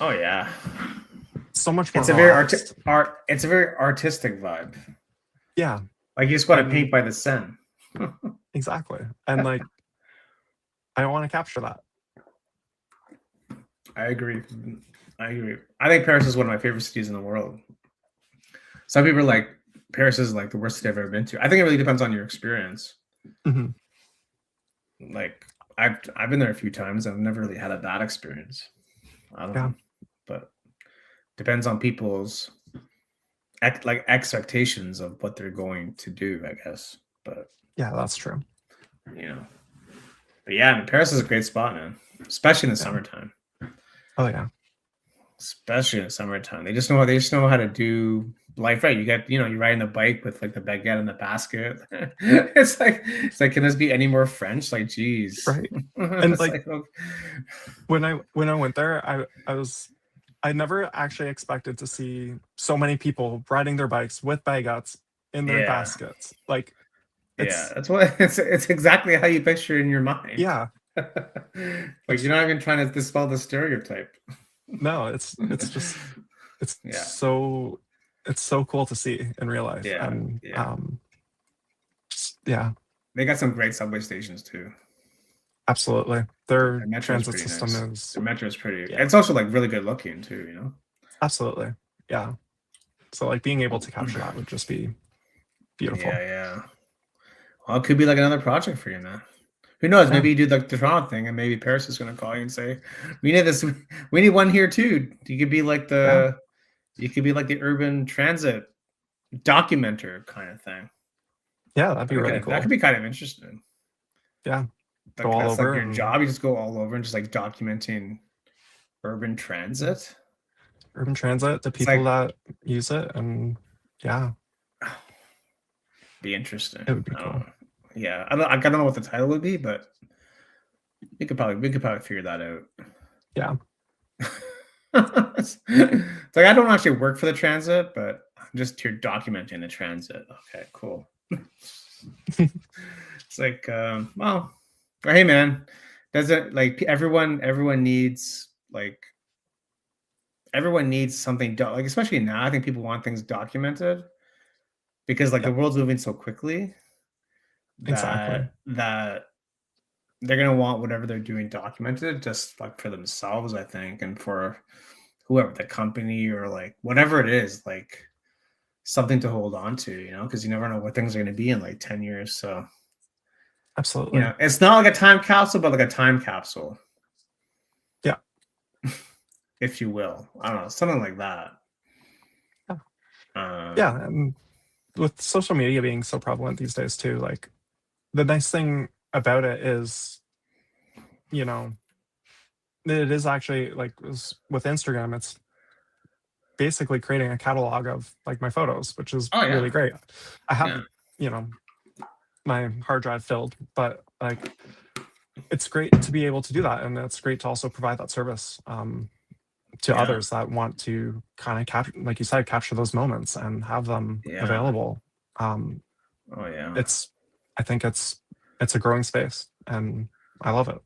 Oh yeah. So much more It's a very relaxed. it's a very artistic vibe. Yeah. Like you just got to paint by the Seine. Exactly. And like I want to capture that. I agree. I think Paris is one of my favorite cities in the world. Some people are like, Paris is like the worst city I've ever been to. I think it really depends on your experience. Mm-hmm. Like I've been there a few times. I've never really had a bad experience. I don't know, but depends on people's like expectations of what they're going to do, I guess. But yeah, that's true. But yeah, I mean, Paris is a great spot, man, especially in the summertime. Oh yeah. Especially in the summertime. They just know how to do life right. You get, you're riding the bike with like the baguette in the basket. it's like, can this be any more French? Like, geez. Right. And like when I went there, I never actually expected to see so many people riding their bikes with baguettes in their baskets. Like, that's what it's exactly how you picture it in your mind. Yeah. Like you're not even trying to dispel the stereotype. No, it's just so cool to see in real life. And they got some great subway stations too. Absolutely. Their transit system is the metro is pretty. It's also like really good looking too, Absolutely. Yeah. So like being able to capture that would just be beautiful. Yeah. Well, it could be like another project for you, man. Who knows? Maybe you do like the Toronto thing, and maybe Paris is going to call you and say, "We need this. We need one here too." You could be like the urban transit documenter kind of thing. Yeah, that'd be really cool. That could be kind of interesting. Yeah, like, go all over. Like your job. You just go all over and just like documenting urban transit. Urban transit, the people that use it, and be interesting. It would be cool. Yeah, I don't know what the title would be, but we could probably figure that out. Yeah. It's like I don't actually work for the transit, but I'm just here documenting the transit. Okay, cool. It's like, well, hey man, does it like everyone needs like everyone needs something like especially now. I think people want things documented because like the Yep. world's moving so quickly Exactly. that they're gonna want whatever they're doing documented just like for themselves, I think, and for whoever the company or like whatever it is, like something to hold on to, because you never know what things are gonna be in like 10 years. So, Absolutely. it's not like a time capsule, but like a time capsule, Yeah. if you will. I don't know, something like that. Yeah. Um, Yeah. And with social media being so prevalent these days too, like the nice thing about it is, you know, it is actually like with Instagram, it's basically creating a catalog of like my photos, which is oh really yeah, great. I have, yeah, you know, my hard drive filled, but like it's great to be able to do that. And it's great to also provide that service to yeah, others that want to kind of capture, like you said, capture those moments and have them yeah. available. Um, Oh yeah, it's, I think it's a growing space and I love it.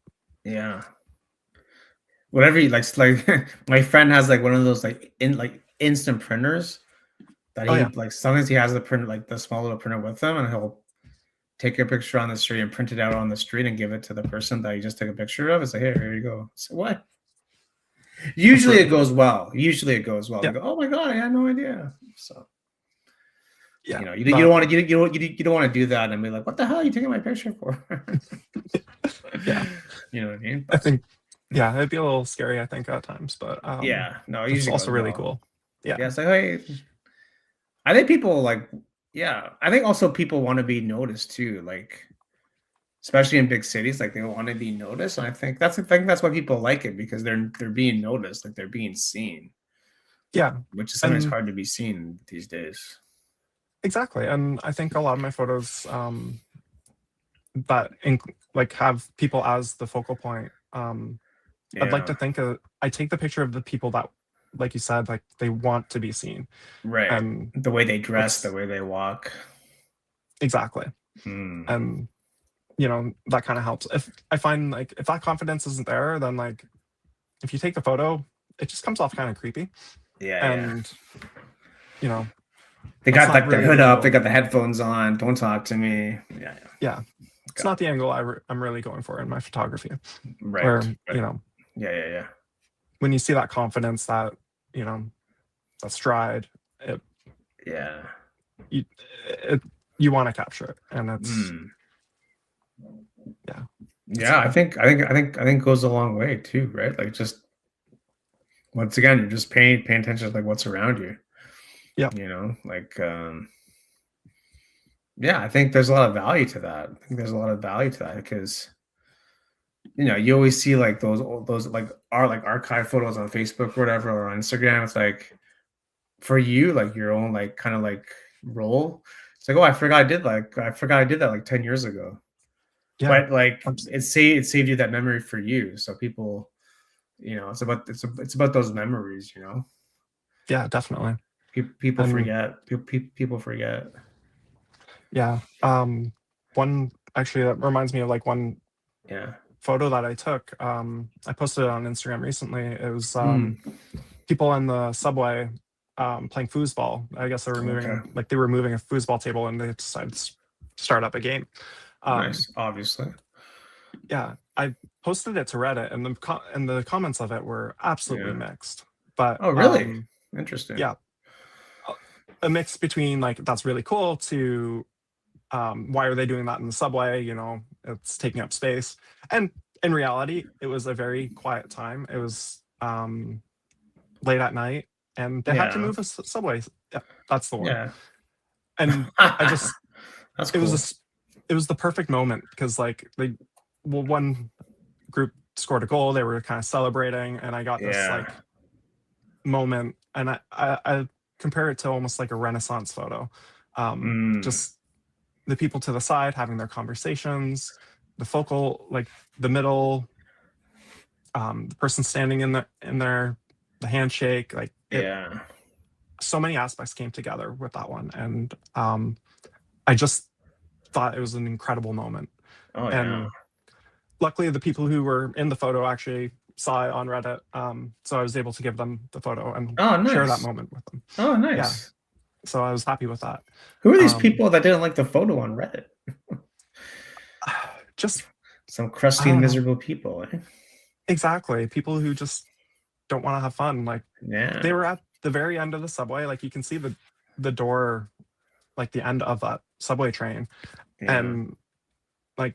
yeah. Whatever you like my friend has like one of those like instant printers that Oh he yeah, like sometimes he has the print like the small little printer with him and he'll take a picture on the street and print it out on the street and give it to the person that you just took a picture of. It's like, hey, here you go. So what? that's Usually really it cool. goes well. Usually it goes well. They Yeah, go, oh my god, I had no idea. So yeah. you don't But want to you don't want to do that and be like, what the hell are you taking my picture for? yeah, You know what I mean? I But think yeah, it'd be a little scary, I think, at times, but yeah, no, it it's usually also goes really well. cool. Yeah, Yeah, it's like, hey, I think people like, yeah, I think also people want to be noticed too, like especially in big cities, like they want to be noticed. And I think that's why people like it because they're being noticed, like they're being seen, yeah, which is sometimes and hard to be seen these days. exactly. And I think a lot of my photos that like have people as the focal point. I'd like to Yeah, think I take the picture of the people that, like you said, like they want to be seen, right. and The way they dress, the it's way they walk. exactly, Hmm. and that kind of helps. If I find like if that confidence isn't there, then like if you take the photo, it just comes off kind of creepy, Yeah, yeah. and you know They that's got not like their really the hood up. They angle. got the headphones on. Don't talk to me. Yeah, yeah. Yeah, it's Got not the angle I'm really going for in my photography. right, Where right. Yeah, yeah, yeah. when you see that confidence, that you know that stride, it Yeah. you it, you want to capture it, and it's Mm. yeah, it's Yeah, I cool. think I think I think I think goes a long way too, right? Like just once again, you're just paying attention to like what's around you. Yeah, Like yeah, I think there's a lot of value to that. I think there's a lot of value to that because you always see like those like archive photos on Facebook or whatever or on Instagram. It's like for you, like your own like kind of like role. It's like, oh, I forgot I did that like 10 years ago. yeah, But like abs- it saved you that memory for you. So people, it's about those memories, yeah, definitely. People And forget. People forget. yeah, one actually that reminds me of like one Yeah. photo that I took. I posted it on Instagram recently. It was Mm, people in the subway playing foosball. I guess okay. they were moving a foosball table and they decided to start up a game. Um, Nice. Obviously. yeah, I posted it to Reddit, and the comments of it were absolutely Yeah. mixed. But Oh, really? Interesting. yeah, a a mix between like that's really cool to why are they doing that in the subway? It's taking up space. And in reality, it was a very quiet time. It was late at night, and they had to Yeah. move a subway. Yeah, that's the word. Yeah. And I just That's it was cool. it was the perfect moment because like one group scored a goal, they were kind of celebrating, and I got this Yeah. like moment, and I compare it to almost like a Renaissance photo. Mm, Just the people to the side having their conversations, the focal, like the middle, the person standing in the handshake, like Yeah. so many aspects came together with that one, and I just thought it was an incredible moment. Oh yeah. And luckily, the people who were in the photo actually saw it on Reddit, so I was able to give them the photo and Oh share that nice. moment with them. Oh Yeah, nice. so I was happy with that. Who are these Um, people that didn't like the photo on Reddit? just Some I crusty and don't know miserable people, eh? exactly people who just don't want to have fun. Like they Yeah. were at the very end of the subway, like you can see the door, like the end of that subway train, Yeah. and like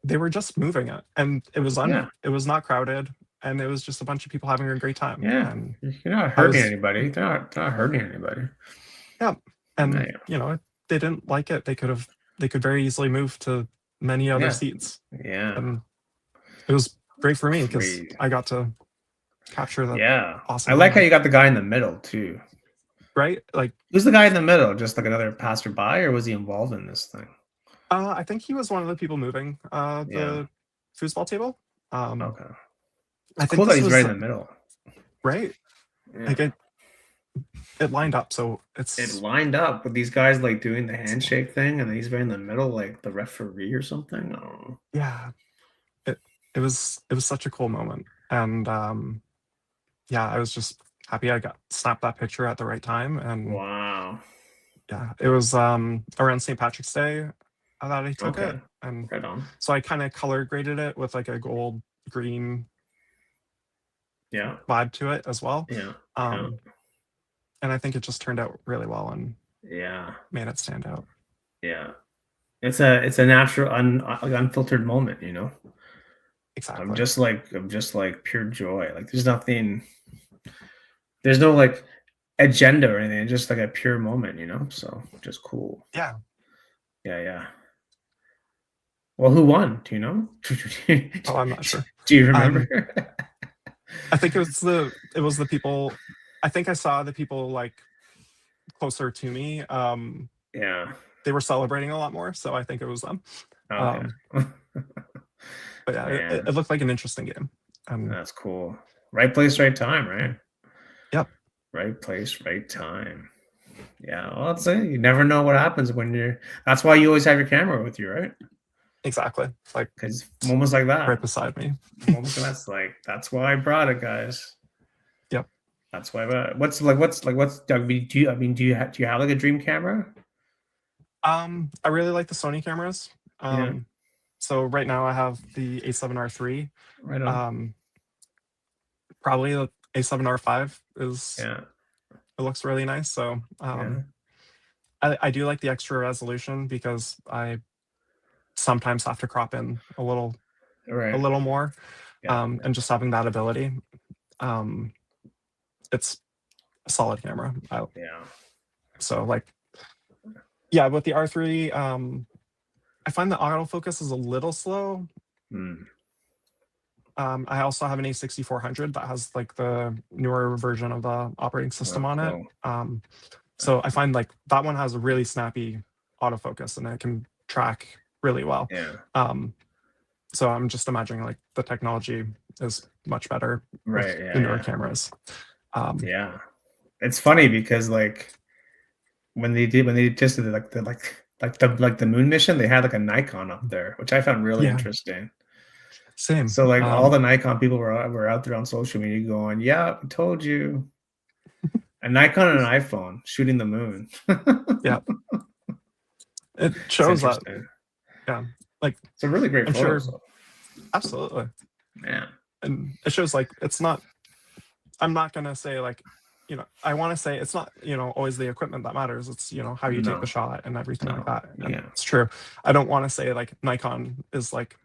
they were just moving it, and Yeah. it was not crowded, and it was just a bunch of people having a great time. Yeah. And You're not I hurting was anybody. They're not hurting anybody. yeah, Yeah. and you know, if they didn't like it, they could very easily move to many other Yeah. seats, Yeah. and it was great for me because Great. I got to capture that Yeah. I awesome like how moment. you got the guy in the middle too. Right, like Who's the guy in the middle? Just like another passerby, or was he involved in this thing? I think he was one of the people moving Yeah. the foosball table. Okay. It's I think cool that this he's was right in the middle. right, Yeah. like it lined up, so It it's lined up with these guys like doing the handshake thing, and he's right in the middle, like the referee or something. Oh, yeah, it it was such a cool moment, and yeah, I was just happy I got snapped that picture at the right time, and wow. yeah, it was around St. Patrick's Day that I took it, Okay. and Right on. so I kind of color graded it with like a gold green Yeah. vibe to it as well. Yeah. Yeah. Um, and I think it just turned out really well and Yeah. made it stand out. Yeah. It's a natural, like unfiltered moment, you know. Exactly. I'm just like pure joy. Like there's no like agenda or anything. It's just like a pure moment, you know. So just cool. Yeah. Yeah. Yeah. Well, who won? Do you know? Oh, I'm not sure. Do you Um, remember? I think it was the people. I think I saw the people like closer to me. Yeah. They were celebrating a lot more, so I think it was them. Okay. Um, but yeah, Man, it looked like an interesting game. that's cool. Right place, right time, right? Yep, Right place, right time. Yeah, well, that's it. You never know what happens when you're. That's why you always have your camera with you, right? exactly. Like Because moments like right that, beside me. moments like that's like that's why I brought it, guys. Yep. That's why. What's? I mean, do you have like a dream camera? I really like the Sony cameras. Yeah, So right now I have the A7R3. right on. Um, Probably the A7R5 is Yeah, it looks really nice. So yeah, I do like the extra resolution because I sometimes have to crop in a right. little more, Yeah, and just having that ability, um, it's a solid camera. yeah. So like, yeah, with the R3, I find the autofocus is a little slow. Hmm. I also have an A6400 that has like the newer version of the operating Oh, system on it. cool. So I find like that one has a really snappy autofocus and it can track really well. Yeah, So I'm just imagining like the technology is much better with right. Yeah, the newer yeah, cameras. Um, yeah. It's funny because like when they just did the moon mission, they had like a Nikon up there, which I found really yeah, interesting. same. So like all the Nikon people were out there on social media going, "Yeah, I told you." A Nikon and an iPhone shooting the moon. Yeah, it It's shows that. interesting. Yeah, like It's a really great I'm photo. sure, So absolutely, yeah, and it shows like it's not. I'm not gonna say like, you know, I want to say it's not, you know, always the equipment that matters. It's, you know, how you take the no, shot and everything like no, that. And yeah. it's true. I don't want to say like Nikon is like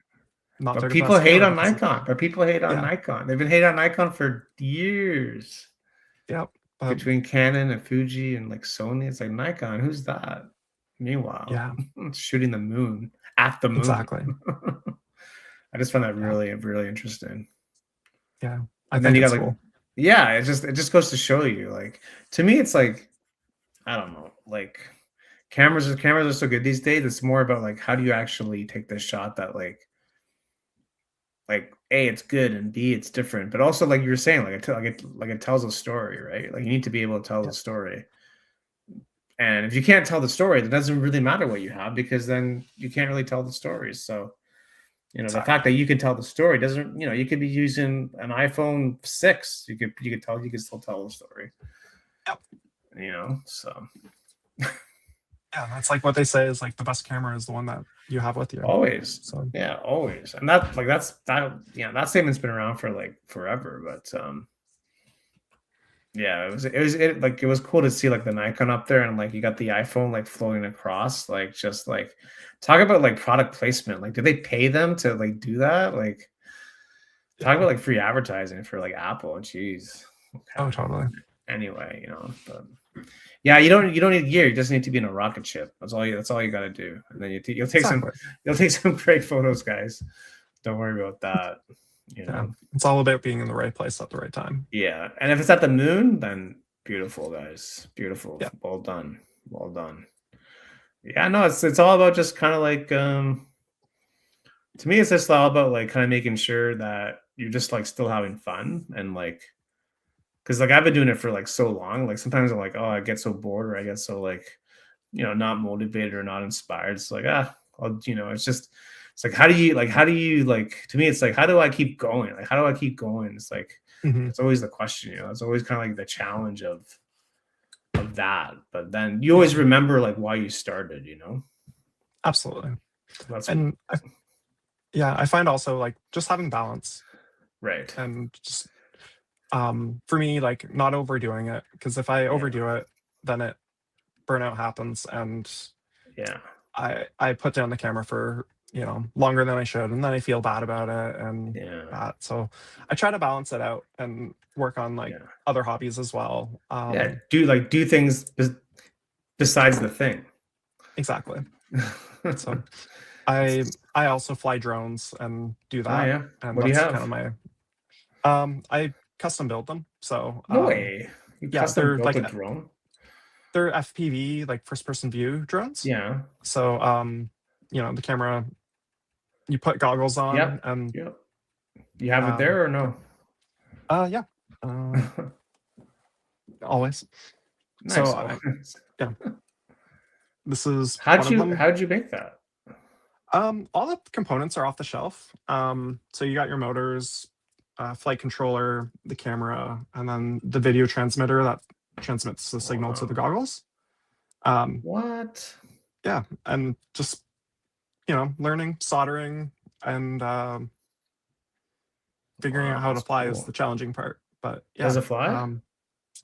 not But the people best hate camera on because Nikon. But people hate on yeah, Nikon. They've been hating on Nikon for years. yeah, Between Canon and Fuji and like Sony, it's like Nikon. Who's that? Meanwhile, yeah, it's shooting the moon at the moon. exactly. I just found that Yeah, really, really interesting. yeah. I And then think you got it's like, cool. yeah, it just goes to show you, like, to me, it's like, I don't know, like cameras are so good these days. It's more about like how do you actually take the shot that like like A, it's good, and B, it's different. But also, like you were saying, like it tells a story, right? Like you need to be able to tell Yeah, the story. And if you can't tell the story, it doesn't really matter what you have because then you can't really tell the stories. So, the fact exactly. that you can tell the story doesn't, you could be using an iPhone 6. You could still tell the story. Yep. So Yeah, that's like what they say is like the best camera is the one that you have with you. always. So Yeah, always. And that statement's been around for like forever, but yeah, it was cool to see like the Nikon up there and like you got the iPhone like floating across, like just like talk about like product placement. Like, did they pay them to like do that? Like, talk yeah. about like free advertising for like Apple. Jeez. Oh, Okay. totally. Anyway, but yeah, you don't need gear. You just need to be in a rocket ship. That's all you got to do, and then you'll take Exactly. some great photos, guys. Don't worry about that. Yeah, it's all about being in the right place at the right time. Yeah, and if it's at the moon, then beautiful, guys. Beautiful. Yeah. Well done. Well done. Yeah, no, it's all about just kind of like to me it's just all about like kind of making sure that you're just like still having fun and like because like I've been doing it for like so long. Like sometimes I'm like, oh, I get so bored or I get so like, not motivated or not inspired. It's like, it's like how do you like to me it's like how do I keep going? Like how do I keep going? It's like Hmm. it's always the question, it's always kind of like the challenge of that. But then you always remember like why you started. Absolutely. So that's And I find also like just having balance right. and just for me, like not overdoing it, because if I Yeah. overdo it, then burnout happens, and Yeah. I put down the camera for longer than I should, and then I feel bad about it and Yeah. that. So I try to balance it out and work on like Yeah. other hobbies as well. Yeah. Do things besides the thing. Exactly. So I also fly drones and do Oh that, yeah. and What do you that's kind of have? my I custom build them. So No way. You yeah, custom built a drone? they're FPV, like first person view drones. Yeah. So the camera, you put goggles on Yep. and Yep. You have it there or no? yeah, uh, always. So Nice. yeah, this is one of them. How'd you make that? All the components are off the shelf. So you got your motors, flight controller, the camera, and then the video transmitter that transmits the signal to the goggles. What? Yeah, and just learning soldering and figuring out how to That's fly is cool. the challenging part. But yeah, Does it fly?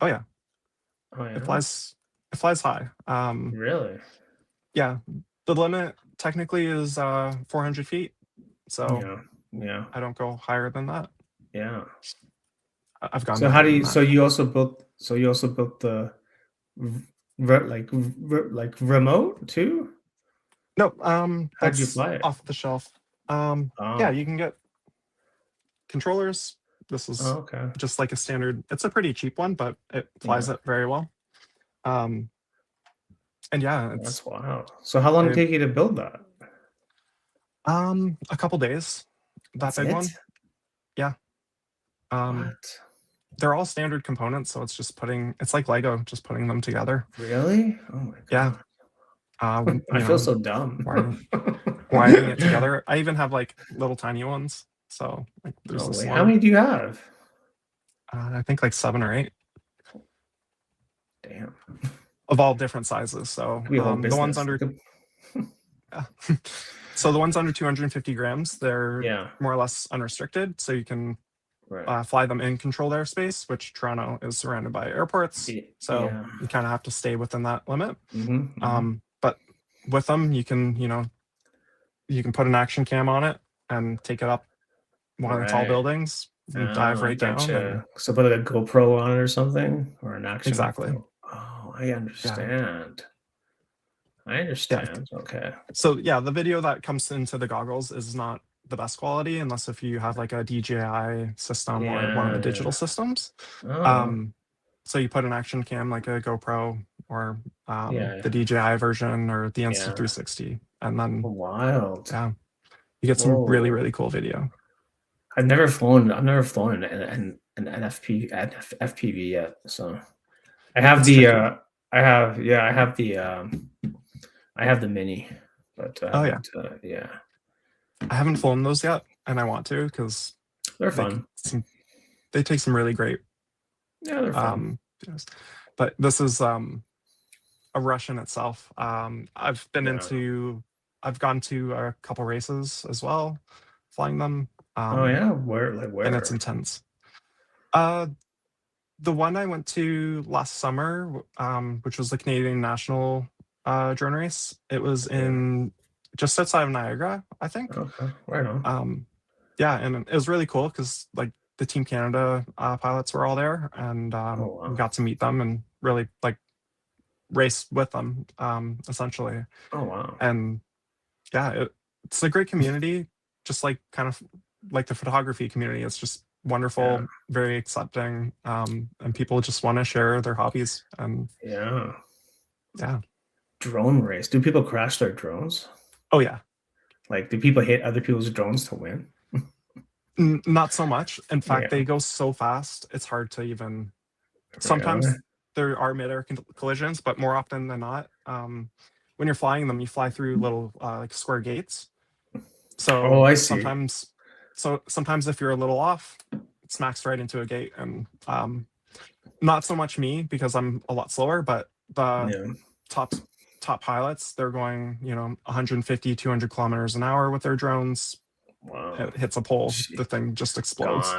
oh yeah, Oh yeah. it flies high. Really? Yeah, the limit technically is 400 feet, so Yeah. Yeah. I don't go higher than that. Yeah. I've gone So how higher do than you? that. So you also built the like remote too? No, How'd you that's fly it? off the shelf. Yeah, Oh. you can get controllers. This Oh, is okay. just like a standard. It's a pretty cheap one, but it flies Yeah. it very well. And yeah, That's wild. So how long did it, it take you to build that? a couple days. That That's big it? one. Yeah. Um, What? they're all standard components, so it's just it's like Lego, just putting them together. Really? Oh my Yeah. god. I You feel know, so dumb. wiring it together. I even have like little tiny ones. So like there's No this way. How one. many do you have? I think like 7 or 8 Damn. of all different sizes. So Could be a whole the ones business. under so the ones under 250 grams, they're Yeah. more or less unrestricted. So you can Right. fly them in controlled airspace, which Toronto is surrounded by airports. So Yeah. you kind of have to stay within that limit. Mm-hmm. But with them, you can put an action cam on it and take it up one of the tall Right. buildings and dive I right down. And getcha. So put like a GoPro on it or something, or an action. exactly. Oh, I Yeah. understand. I Yeah. understand. Okay. So yeah, the video that comes into the goggles is not the best quality unless if you have like a DJI system or one of the digital Yeah. systems. Oh, So you put an action cam like a GoPro or yeah. the DJI version or the Yeah. Oh, 360, and then wild. yeah, you get some really Whoa. really cool video. I've never flown an FPV yet. So I have It's the tricky. I have the mini, but I Oh yeah, haven't yeah. I haven't flown those yet, and I want to because They're like fun. they take some really great Yeah, they're fun. videos. But this is a rush in itself. Yeah. I've gone to a couple races as well, flying them, Oh yeah, and it's where? intense. Uh, the one I went to last summer, which was the Canadian National drone race, it was Yeah. in just outside of Niagara, I think. Okay. Right on. Yeah, and it was really cool because like the Team Canada pilots were all there, and Oh we wow. got to meet them and really like race with them, essentially. Oh wow. And yeah, it's a great community, just like kind of like the photography community. It's just Yeah. wonderful, very accepting, and people just want to share their hobbies. And Yeah. yeah, Drone race. Do people crash their drones? oh yeah, Like, do people hit other people's drones to win? Not so much. In fact, Yeah. they go so fast, it's hard to even. Really? Sometimes there are mid-air collisions, but more often than not, when you're flying them, you fly through little like square gates. Oh, So I see. sometimes if you're a little off, it smacks right into a gate. And not so much me because I'm a lot slower, but the Yeah. top top pilots, they're going 150, 200 kilometers an hour with their drones. Wow. It hits a pole, Gee, the thing just explodes.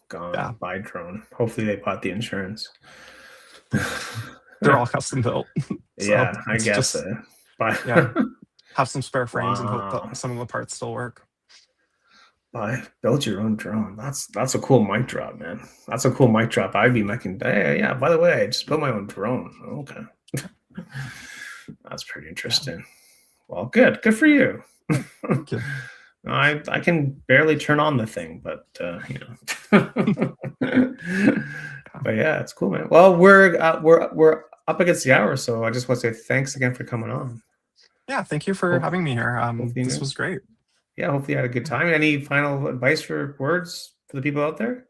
gone. Yeah, Gone. By drone. Hopefully they bought the insurance. they're all custom built. So Yeah, I it's guess just, so. But yeah, have some spare frames and hope that wow. some of the parts still work. Build your own drone. That's a cool mic drop, man. That's a cool mic drop. I'd be making. Hey, yeah. By the way, I just built my own drone. Okay, that's pretty Yeah, interesting. Well, good for you. thank you. I can barely turn on the thing, but but yeah, it's cool, man. Well, we're up against the hour, so I just want to say thanks again for coming on. Yeah, thank you for Hope, having me here. hopefully, This was great. yeah, hopefully you had a good time. Any final advice for words for the people out there?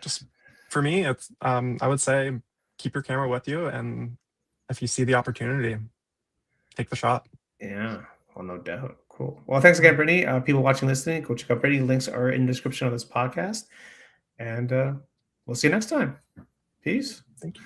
Just for me, it's I would say keep your camera with you, and if you see the opportunity, take the shot. Yeah, well, no doubt. Cool. Well, thanks again, Brittany. People watching, listening, go check out Brittany. Links are in the description of this podcast, and we'll see you next time. Peace. Thank you.